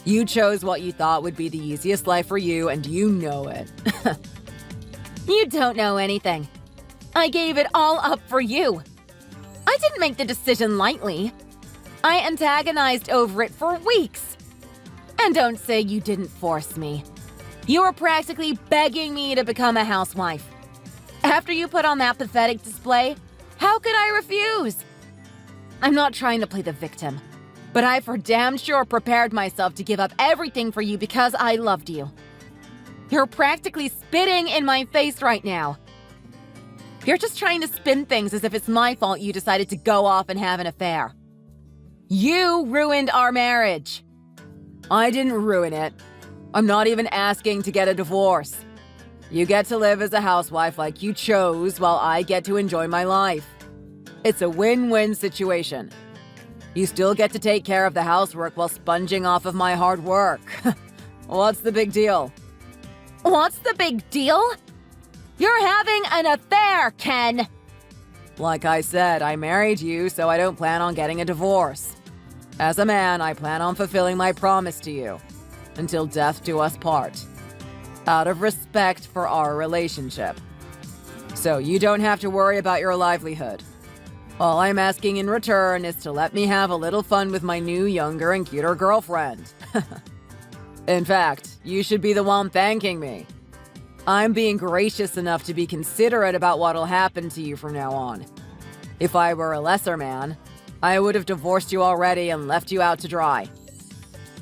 You chose what you thought would be the easiest life for you, and you know it. You don't know anything. I gave it all up for you. I didn't make the decision lightly. I antagonized over it for weeks. And don't say you didn't force me. You were practically begging me to become a housewife. After you put on that pathetic display, how could I refuse? I'm not trying to play the victim, but I for damn sure prepared myself to give up everything for you because I loved you. You're practically spitting in my face right now. You're just trying to spin things as if it's my fault you decided to go off and have an affair. You ruined our marriage. I didn't ruin it. I'm not even asking to get a divorce. You get to live as a housewife like you chose while I get to enjoy my life. It's a win-win situation. You still get to take care of the housework while sponging off of my hard work. What's the big deal? What's the big deal? You're having an affair, Ken! Like I said, I married you, so I don't plan on getting a divorce. As a man, I plan on fulfilling my promise to you. until death do us part, out of respect for our relationship. So you don't have to worry about your livelihood. All I'm asking in return is to let me have a little fun with my new, younger, and cuter girlfriend. In fact, you should be the one thanking me. I'm being gracious enough to be considerate about what'll happen to you from now on. If I were a lesser man, I would have divorced you already and left you out to dry.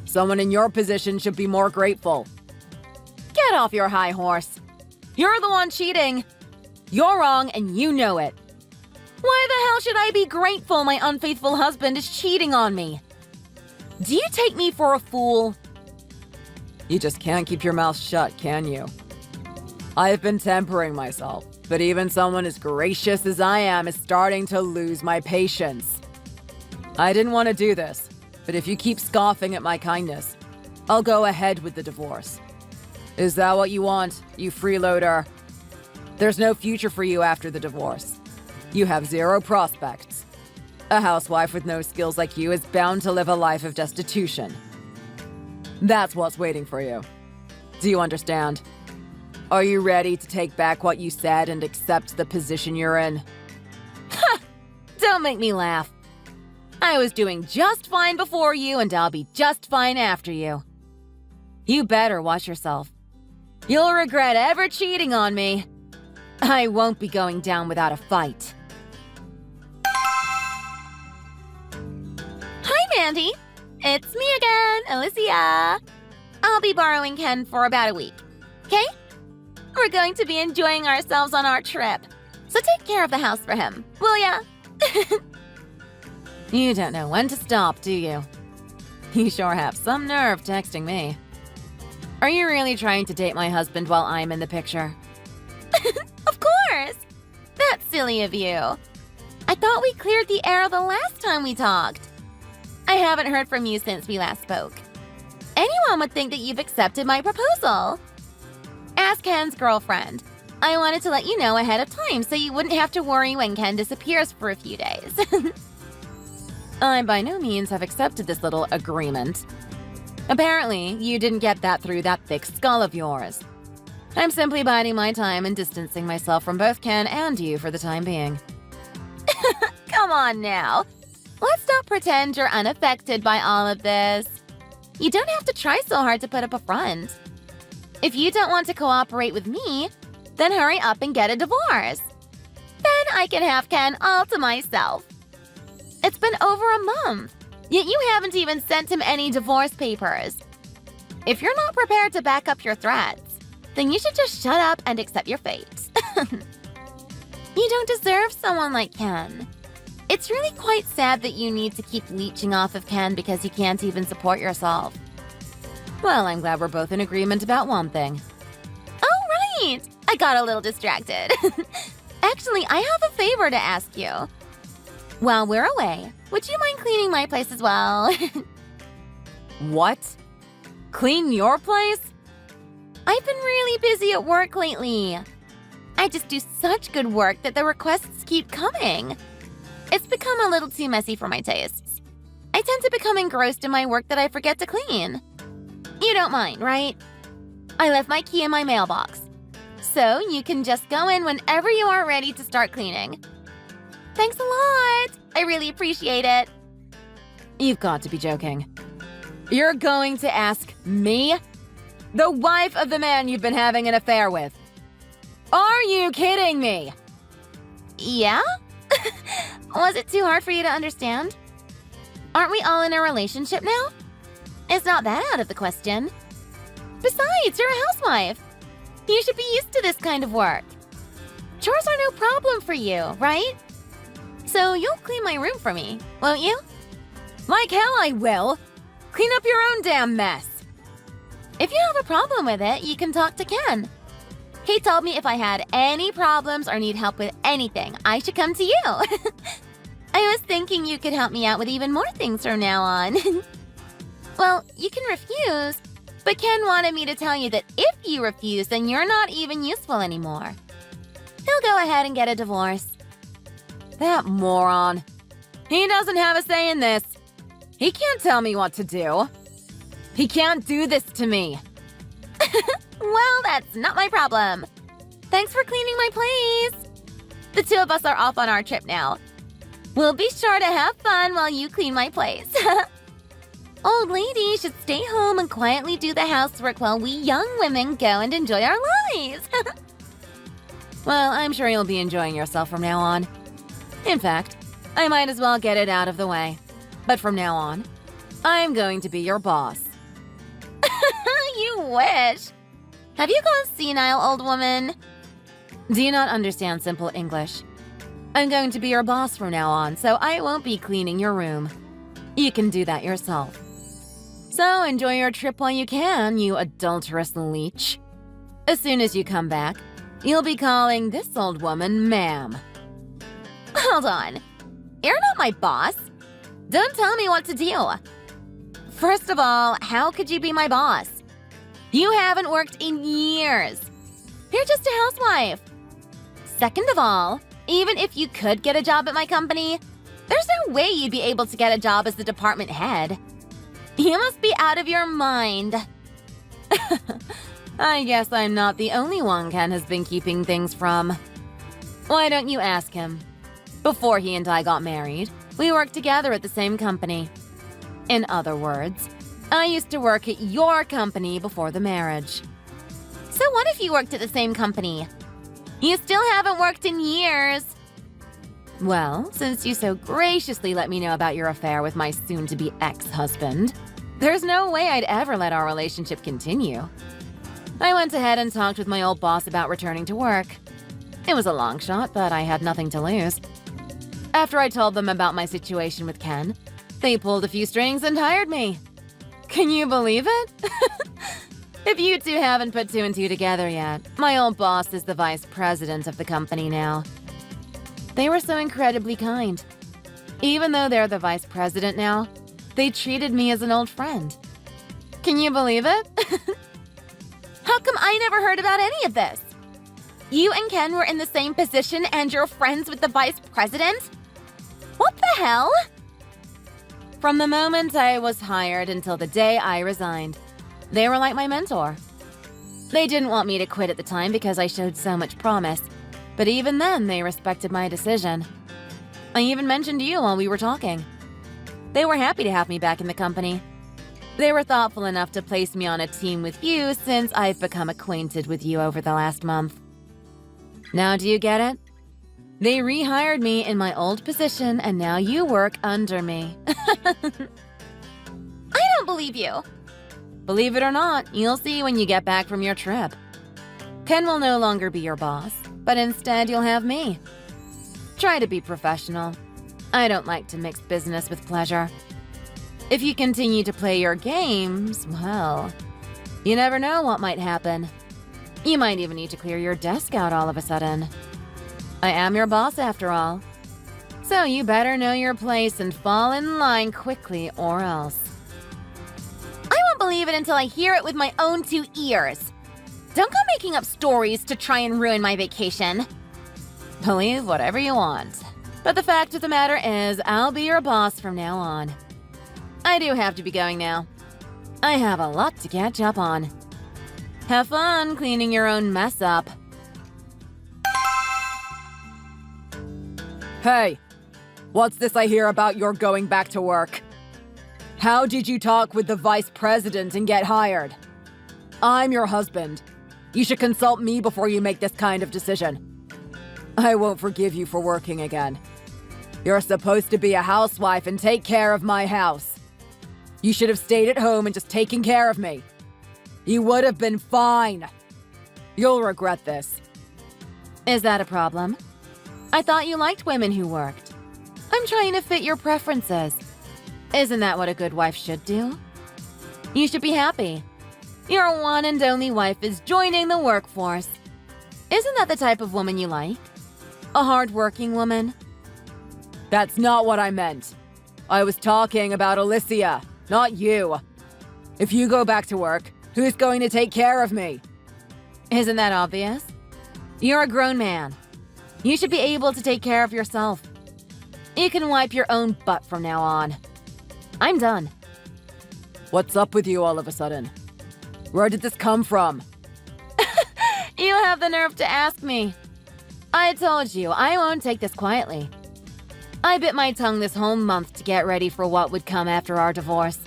Someone in your position should be more grateful. Get off your high horse. You're the one cheating. You're wrong and you know it. Why the hell should I be grateful my unfaithful husband is cheating on me? Do you take me for a fool? You just can't keep your mouth shut, can you? I've been tempering myself, but even someone as gracious as I am is starting to lose my patience. I didn't want to do this, but if you keep scoffing at my kindness, I'll go ahead with the divorce. Is that what you want, you freeloader? There's no future for you after the divorce. You have zero prospects. A housewife with no skills like you is bound to live a life of destitution. That's what's waiting for you. Do you understand? Are you ready to take back what you said and accept the position you're in? Ha! Don't make me laugh. I was doing just fine before you, and I'll be just fine after you. You better watch yourself. You'll regret ever cheating on me. I won't be going down without a fight. Hi, Mandy. It's me again, Alicia. I'll be borrowing Ken for about a week, okay? We're going to be enjoying ourselves on our trip, so take care of the house for him, will ya? You don't know when to stop, do you? You sure have some nerve texting me. Are you really trying to date my husband while I'm in the picture? Of course! That's silly of you. I thought we cleared the air the last time we talked. I haven't heard from you since we last spoke. Anyone would think that you've accepted my proposal. Ask Ken's girlfriend. I wanted to let you know ahead of time so you wouldn't have to worry when Ken disappears for a few days. I by no means have accepted this little agreement. Apparently, you didn't get that through that thick skull of yours. I'm simply biding my time and distancing myself from both Ken and you for the time being. Come on now. Let's not pretend you're unaffected by all of this. You don't have to try so hard to put up a front. If you don't want to cooperate with me, then hurry up and get a divorce. Then I can have Ken all to myself. It's been over a month, yet you haven't even sent him any divorce papers. If you're not prepared to back up your threats, then you should just shut up and accept your fate. You don't deserve someone like Ken. It's really quite sad that you need to keep leeching off of Ken because you can't even support yourself. Well, I'm glad we're both in agreement about one thing. Oh, right! I got a little distracted. Actually, I have a favor to ask you. While we're away, would you mind cleaning my place as well? What? Clean your place? I've been really busy at work lately. I just do such good work that the requests keep coming. It's become a little too messy for my tastes. I tend to become engrossed in my work that I forget to clean. You don't mind, right? I left my key in my mailbox, so you can just go in whenever you are ready to start cleaning. Thanks a lot! I really appreciate it. You've got to be joking. You're going to ask me? The wife of the man you've been having an affair with? Are you kidding me? Yeah? Was it too hard for you to understand? Aren't we all in a relationship now? It's not that out of the question. Besides, you're a housewife. You should be used to this kind of work. Chores are no problem for you, right? So you'll clean my room for me, won't you? Like hell I will. Clean up your own damn mess. If you have a problem with it, you can talk to Ken. He told me if I had any problems or need help with anything, I should come to you. I was thinking you could help me out with even more things from now on. Well, you can refuse, but Ken wanted me to tell you that if you refuse, then you're not even useful anymore. He'll go ahead and get a divorce. That moron. He doesn't have a say in this. He can't tell me what to do. He can't do this to me. Well, that's not my problem. Thanks for cleaning my place. The two of us are off on our trip now. We'll be sure to have fun while you clean my place. Old lady should stay home and quietly do the housework while we young women go and enjoy our lives. Well, I'm sure you'll be enjoying yourself from now on. In fact, I might as well get it out of the way. But from now on, I'm going to be your boss. You wish. Have you gone senile, old woman? Do you not understand simple English? I'm going to be your boss from now on, so I won't be cleaning your room. You can do that yourself. So enjoy your trip while you can, you adulterous leech. As soon as you come back, you'll be calling this old woman ma'am. Hold on. You're not my boss. Don't tell me what to do. First of all, how could you be my boss? You haven't worked in years. You're just a housewife. Second of all, even if you could get a job at my company, there's no way you'd be able to get a job as the department head. You must be out of your mind. I guess I'm not the only one Ken has been keeping things from. Why don't you ask him? Before he and I got married, we worked together at the same company. In other words, I used to work at your company before the marriage. So what if you worked at the same company? You still haven't worked in years. Well, since you so graciously let me know about your affair with my soon-to-be ex-husband, there's no way I'd ever let our relationship continue. I went ahead and talked with my old boss about returning to work. It was a long shot, but I had nothing to lose. After I told them about my situation with Ken, they pulled a few strings and hired me. Can you believe it? If you two haven't put two and two together yet, my old boss is the vice president of the company now. They were so incredibly kind. Even though they're the vice president now, they treated me as an old friend. Can you believe it? How come I never heard about any of this? You and Ken were in the same position and you're friends with the vice president? What the hell? From the moment I was hired until the day I resigned, they were like my mentor. They didn't want me to quit at the time because I showed so much promise, but even then they respected my decision. I even mentioned you while we were talking. They were happy to have me back in the company. They were thoughtful enough to place me on a team with you since I've become acquainted with you over the last month. Now do you get it? They rehired me in my old position and now you work under me. I don't believe you. Believe it or not, you'll see when you get back from your trip. Ken will no longer be your boss, but instead you'll have me. Try to be professional. I don't like to mix business with pleasure. If you continue to play your games, well, you never know what might happen. You might even need to clear your desk out all of a sudden. I am your boss after all. So you better know your place and fall in line quickly or else. I won't believe it until I hear it with my own two ears. Don't go making up stories to try and ruin my vacation. Believe whatever you want. But the fact of the matter is, I'll be your boss from now on. I do have to be going now. I have a lot to catch up on. Have fun cleaning your own mess up. Hey, what's this I hear about your going back to work? How did you talk with the vice president and get hired? I'm your husband. You should consult me before you make this kind of decision. I won't forgive you for working again. You're supposed to be a housewife and take care of my house. You should have stayed at home and just taken care of me. You would have been fine. You'll regret this. Is that a problem? I thought you liked women who worked. I'm trying to fit your preferences. Isn't that what a good wife should do? You should be happy. Your one and only wife is joining the workforce. Isn't that the type of woman you like? A hard-working woman? That's not what I meant. I was talking about Alicia, not you. If you go back to work, who's going to take care of me? Isn't that obvious? You're a grown man. You should be able to take care of yourself. You can wipe your own butt from now on. I'm done. What's up with you all of a sudden? Where did this come from? You have the nerve to ask me. I told you, I won't take this quietly. I bit my tongue this whole month to get ready for what would come after our divorce.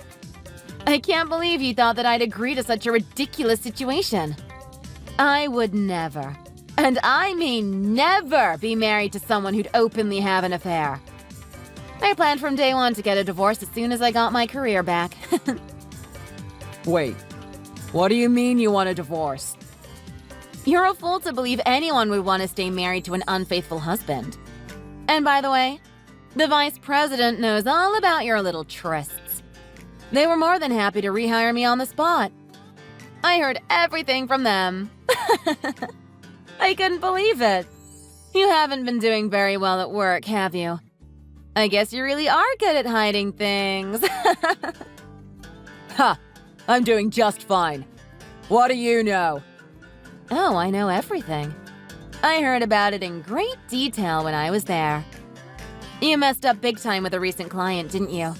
I can't believe you thought that I'd agree to such a ridiculous situation. I would never, and I mean never, be married to someone who'd openly have an affair. I planned from day one to get a divorce as soon as I got my career back. Wait, what do you mean you want a divorce? You're a fool to believe anyone would want to stay married to an unfaithful husband. And by the way, the vice president knows all about your little trysts. They were more than happy to rehire me on the spot. I heard everything from them. I couldn't believe it. You haven't been doing very well at work, have you? I guess you really are good at hiding things. Ha! I'm doing just fine. What do you know? Oh, I know everything. I heard about it in great detail when I was there. You messed up big time with a recent client, didn't you?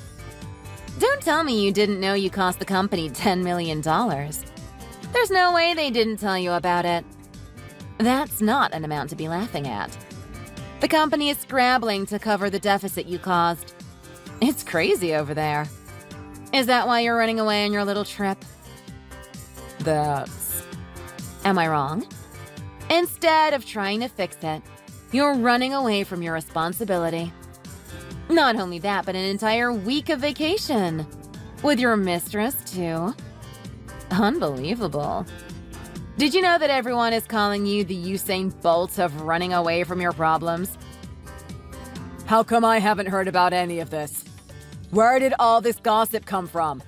Don't tell me you didn't know you cost the company $10 million. There's no way they didn't tell you about it. That's not an amount to be laughing at. The company is scrambling to cover the deficit you caused. It's crazy over there. Is that why you're running away on your little trip? Am I wrong? Instead of trying to fix it, you're running away from your responsibility. Not only that, but an entire week of vacation. With your mistress, too. Unbelievable. Did you know that everyone is calling you the Usain Bolt of running away from your problems? How come I haven't heard about any of this? Where did all this gossip come from?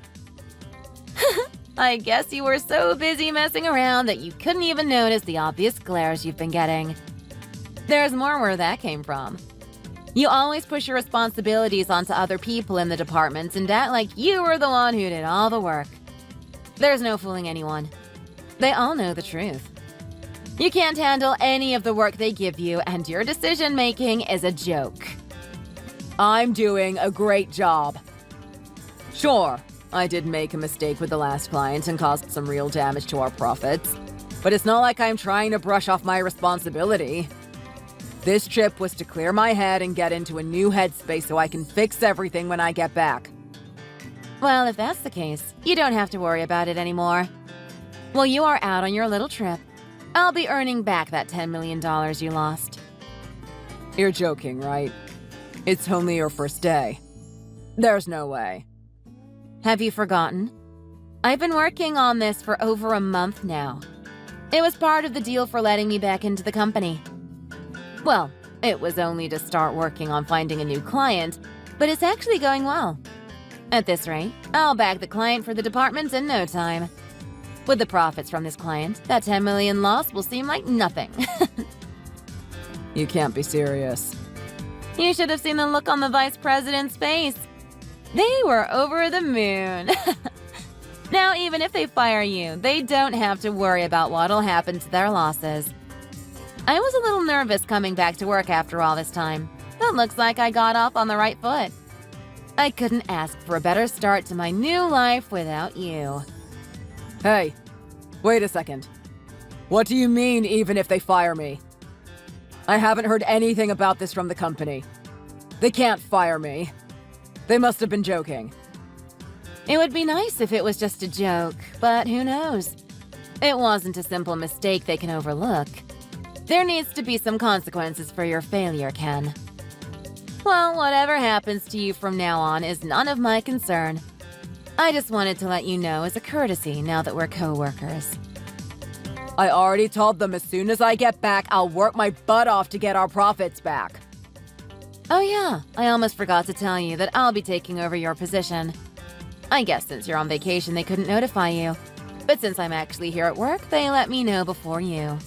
I guess you were so busy messing around that you couldn't even notice the obvious glares you've been getting. There's more where that came from. You always push your responsibilities onto other people in the departments and act like you were the one who did all the work. There's no fooling anyone. They all know the truth. You can't handle any of the work they give you, and your decision-making is a joke. I'm doing a great job. Sure, I did make a mistake with the last client and caused some real damage to our profits, but it's not like I'm trying to brush off my responsibility. This trip was to clear my head and get into a new headspace so I can fix everything when I get back. Well, if that's the case, you don't have to worry about it anymore. While you are out on your little trip, I'll be earning back that $10 million you lost. You're joking, right? It's only your first day. There's no way. Have you forgotten? I've been working on this for over a month now. It was part of the deal for letting me back into the company. Well, it was only to start working on finding a new client, but it's actually going well. At this rate, I'll bag the client for the department in no time. With the profits from this client, that $10 million loss will seem like nothing. You can't be serious. You should have seen the look on the vice president's face. They were over the moon. Now, even if they fire you, they don't have to worry about what'll happen to their losses. I was a little nervous coming back to work after all this time, but looks like I got off on the right foot. I couldn't ask for a better start to my new life without you. Hey, wait a second. What do you mean, even if they fire me? I haven't heard anything about this from the company. They can't fire me. They must have been joking. It would be nice if it was just a joke, but who knows? It wasn't a simple mistake they can overlook. There needs to be some consequences for your failure, Ken. Well, whatever happens to you from now on is none of my concern. I just wanted to let you know as a courtesy now that we're co-workers. I already told them as soon as I get back, I'll work my butt off to get our profits back. Oh yeah, I almost forgot to tell you that I'll be taking over your position. I guess since you're on vacation, they couldn't notify you. But since I'm actually here at work, they let me know before you.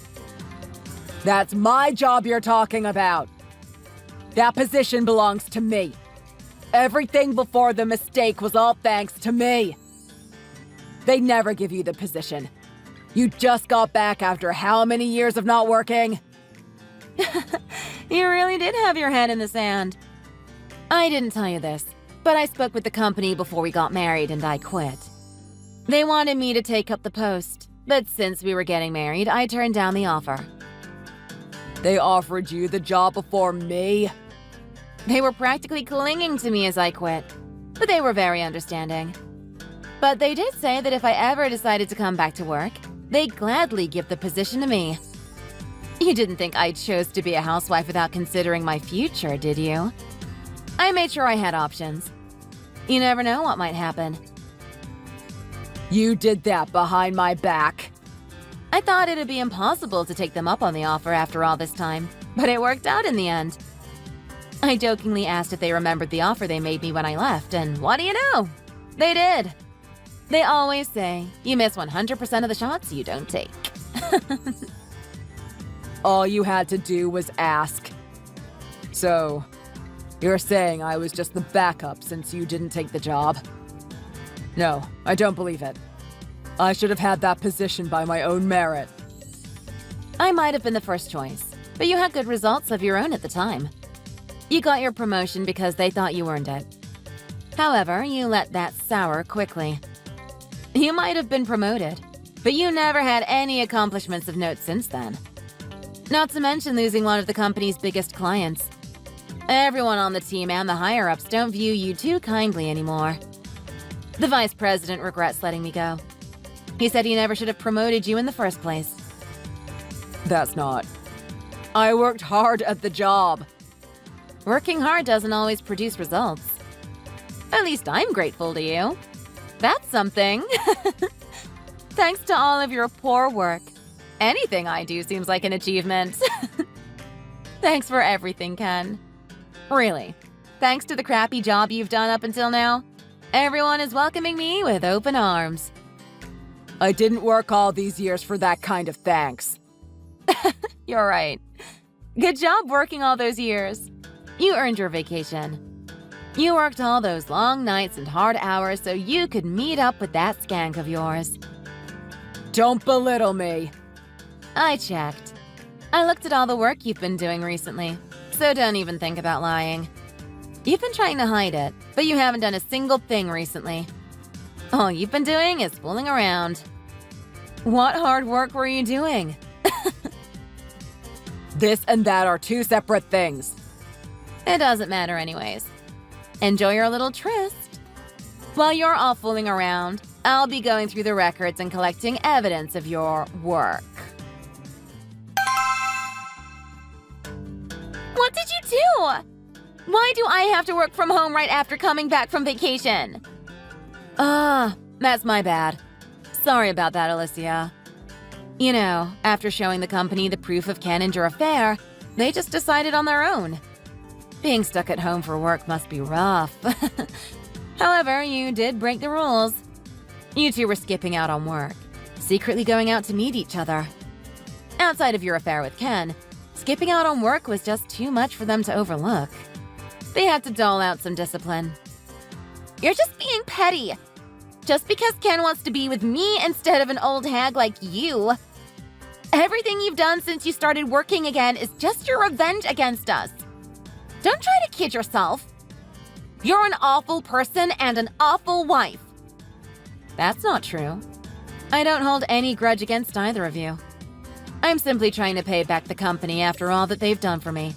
That's my job you're talking about. That position belongs to me. Everything before the mistake was all thanks to me. They never give you the position. You just got back after how many years of not working? You really did have your head in the sand. I didn't tell you this, but I spoke with the company before we got married and I quit. They wanted me to take up the post, but since we were getting married, I turned down the offer. They offered you the job before me? They were practically clinging to me as I quit, but they were very understanding. But they did say that if I ever decided to come back to work, they'd gladly give the position to me. You didn't think I chose to be a housewife without considering my future, did you? I made sure I had options. You never know what might happen. You did that behind my back. I thought it'd be impossible to take them up on the offer after all this time, but it worked out in the end. I jokingly asked if they remembered the offer they made me when I left, and what do you know? They did. They always say, you miss 100% of the shots you don't take. All you had to do was ask. So, you're saying I was just the backup since you didn't take the job? No, I don't believe it. I should have had that position by my own merit. I might have been the first choice, but you had good results of your own at the time. You got your promotion because they thought you earned it. However, you let that sour quickly. You might have been promoted, but you never had any accomplishments of note since then. Not to mention losing one of the company's biggest clients. Everyone on the team and the higher-ups don't view you too kindly anymore. The vice president regrets letting me go. He said he never should have promoted you in the first place. That's not. I worked hard at the job. Working hard doesn't always produce results. At least I'm grateful to you. That's something. Thanks to all of your poor work. Anything I do seems like an achievement. Thanks for everything, Ken. Really, thanks to the crappy job you've done up until now, everyone is welcoming me with open arms. I didn't work all these years for that kind of thanks. You're right. Good job working all those years. You earned your vacation. You worked all those long nights and hard hours so you could meet up with that skank of yours. Don't belittle me. I checked. I looked at all the work you've been doing recently, so don't even think about lying. You've been trying to hide it, but you haven't done a single thing recently. All you've been doing is fooling around. What hard work were you doing? This and that are two separate things. It doesn't matter anyways. Enjoy your little tryst. While you're all fooling around, I'll be going through the records and collecting evidence of your work. What did you do? Why do I have to work from home right after coming back from vacation? That's my bad. Sorry about that, Alicia. You know, after showing the company the proof of Ken and your affair, they just decided on their own. Being stuck at home for work must be rough. However, you did break the rules. You two were skipping out on work, secretly going out to meet each other. Outside of your affair with Ken, skipping out on work was just too much for them to overlook. They had to dole out some discipline. You're just being petty. Just because Ken wants to be with me instead of an old hag like you. Everything you've done since you started working again is just your revenge against us. Don't try to kid yourself. You're an awful person and an awful wife. That's not true. I don't hold any grudge against either of you. I'm simply trying to pay back the company after all that they've done for me.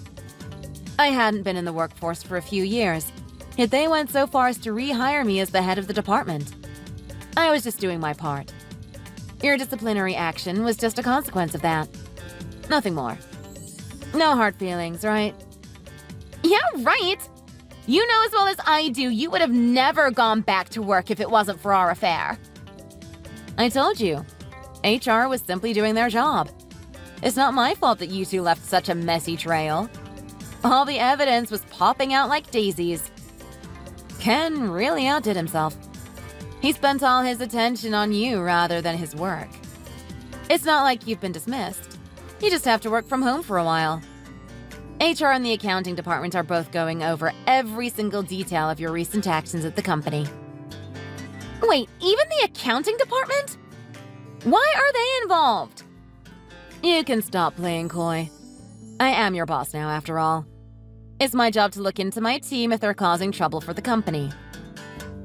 I hadn't been in the workforce for a few years, yet they went so far as to rehire me as the head of the department. I was just doing my part. Your disciplinary action was just a consequence of that. Nothing more. No hard feelings, right? Yeah, right. You know as well as I do you would have never gone back to work if it wasn't for our affair. I told you. HR was simply doing their job. It's not my fault that you two left such a messy trail. All the evidence was popping out like daisies. Ken really outdid himself. He spent all his attention on you rather than his work. It's not like you've been dismissed. You just have to work from home for a while. HR and the accounting department are both going over every single detail of your recent actions at the company. Wait, even the accounting department? Why are they involved? You can stop playing coy. I am your boss now, after all. It's my job to look into my team if they're causing trouble for the company.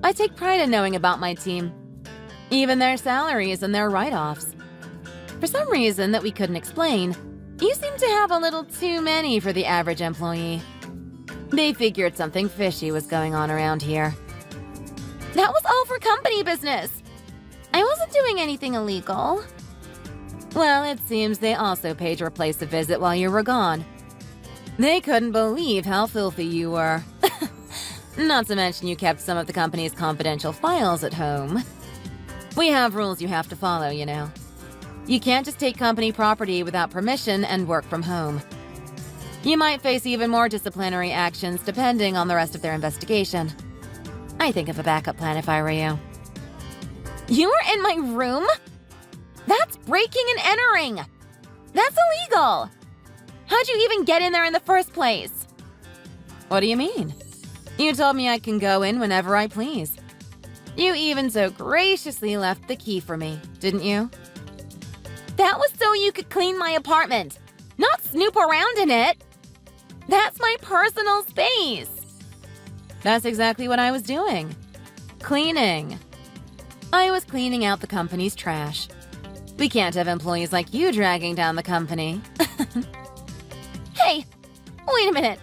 I take pride in knowing about my team. Even their salaries and their write-offs. For some reason that we couldn't explain, you seem to have a little too many for the average employee. They figured something fishy was going on around here. That was all for company business. I wasn't doing anything illegal. Well, it seems they also paid your place a visit while you were gone. They couldn't believe how filthy you were. Not to mention you kept some of the company's confidential files at home. We have rules you have to follow, you know. You can't just take company property without permission and work from home. You might face even more disciplinary actions depending on the rest of their investigation. I'd think of a backup plan if I were you. You were in my room? That's breaking and entering. That's illegal. How'd you even get in there in the first place? What do you mean? You told me I can go in whenever I please. You even so graciously left the key for me, didn't you? That was so you could clean my apartment, not snoop around in it. That's my personal space. That's exactly what I was doing. Cleaning. I was cleaning out the company's trash. We can't have employees like you dragging down the company. Hey, wait a minute.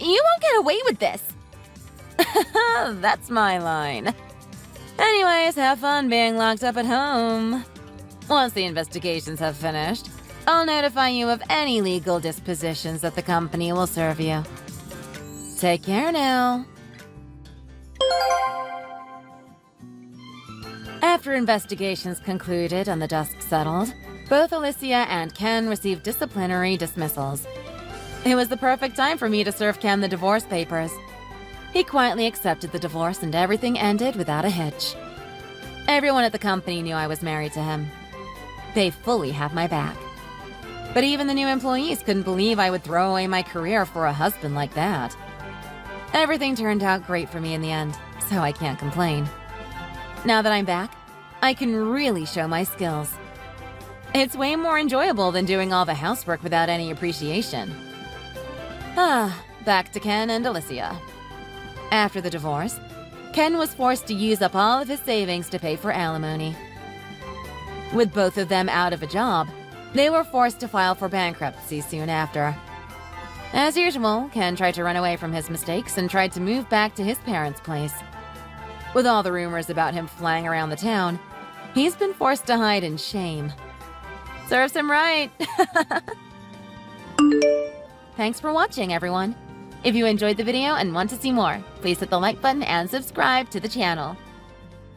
You won't get away with this. That's my line. Anyways, have fun being locked up at home. Once the investigations have finished, I'll notify you of any legal dispositions that the company will serve you. Take care now. After investigations concluded and the dust settled, both Alicia and Ken received disciplinary dismissals. It was the perfect time for me to serve Ken the divorce papers. He quietly accepted the divorce and everything ended without a hitch. Everyone at the company knew I was married to him. They fully have my back. But even the new employees couldn't believe I would throw away my career for a husband like that. Everything turned out great for me in the end, so I can't complain. Now that I'm back, I can really show my skills. It's way more enjoyable than doing all the housework without any appreciation. Back to Ken and Alicia. After the divorce, Ken was forced to use up all of his savings to pay for alimony. With both of them out of a job, they were forced to file for bankruptcy soon after. As usual, Ken tried to run away from his mistakes and tried to move back to his parents' place. With all the rumors about him flying around the town, he's been forced to hide in shame. Serves him right. Thanks for watching, everyone. If you enjoyed the video and want to see more, please hit the like button and subscribe to the channel.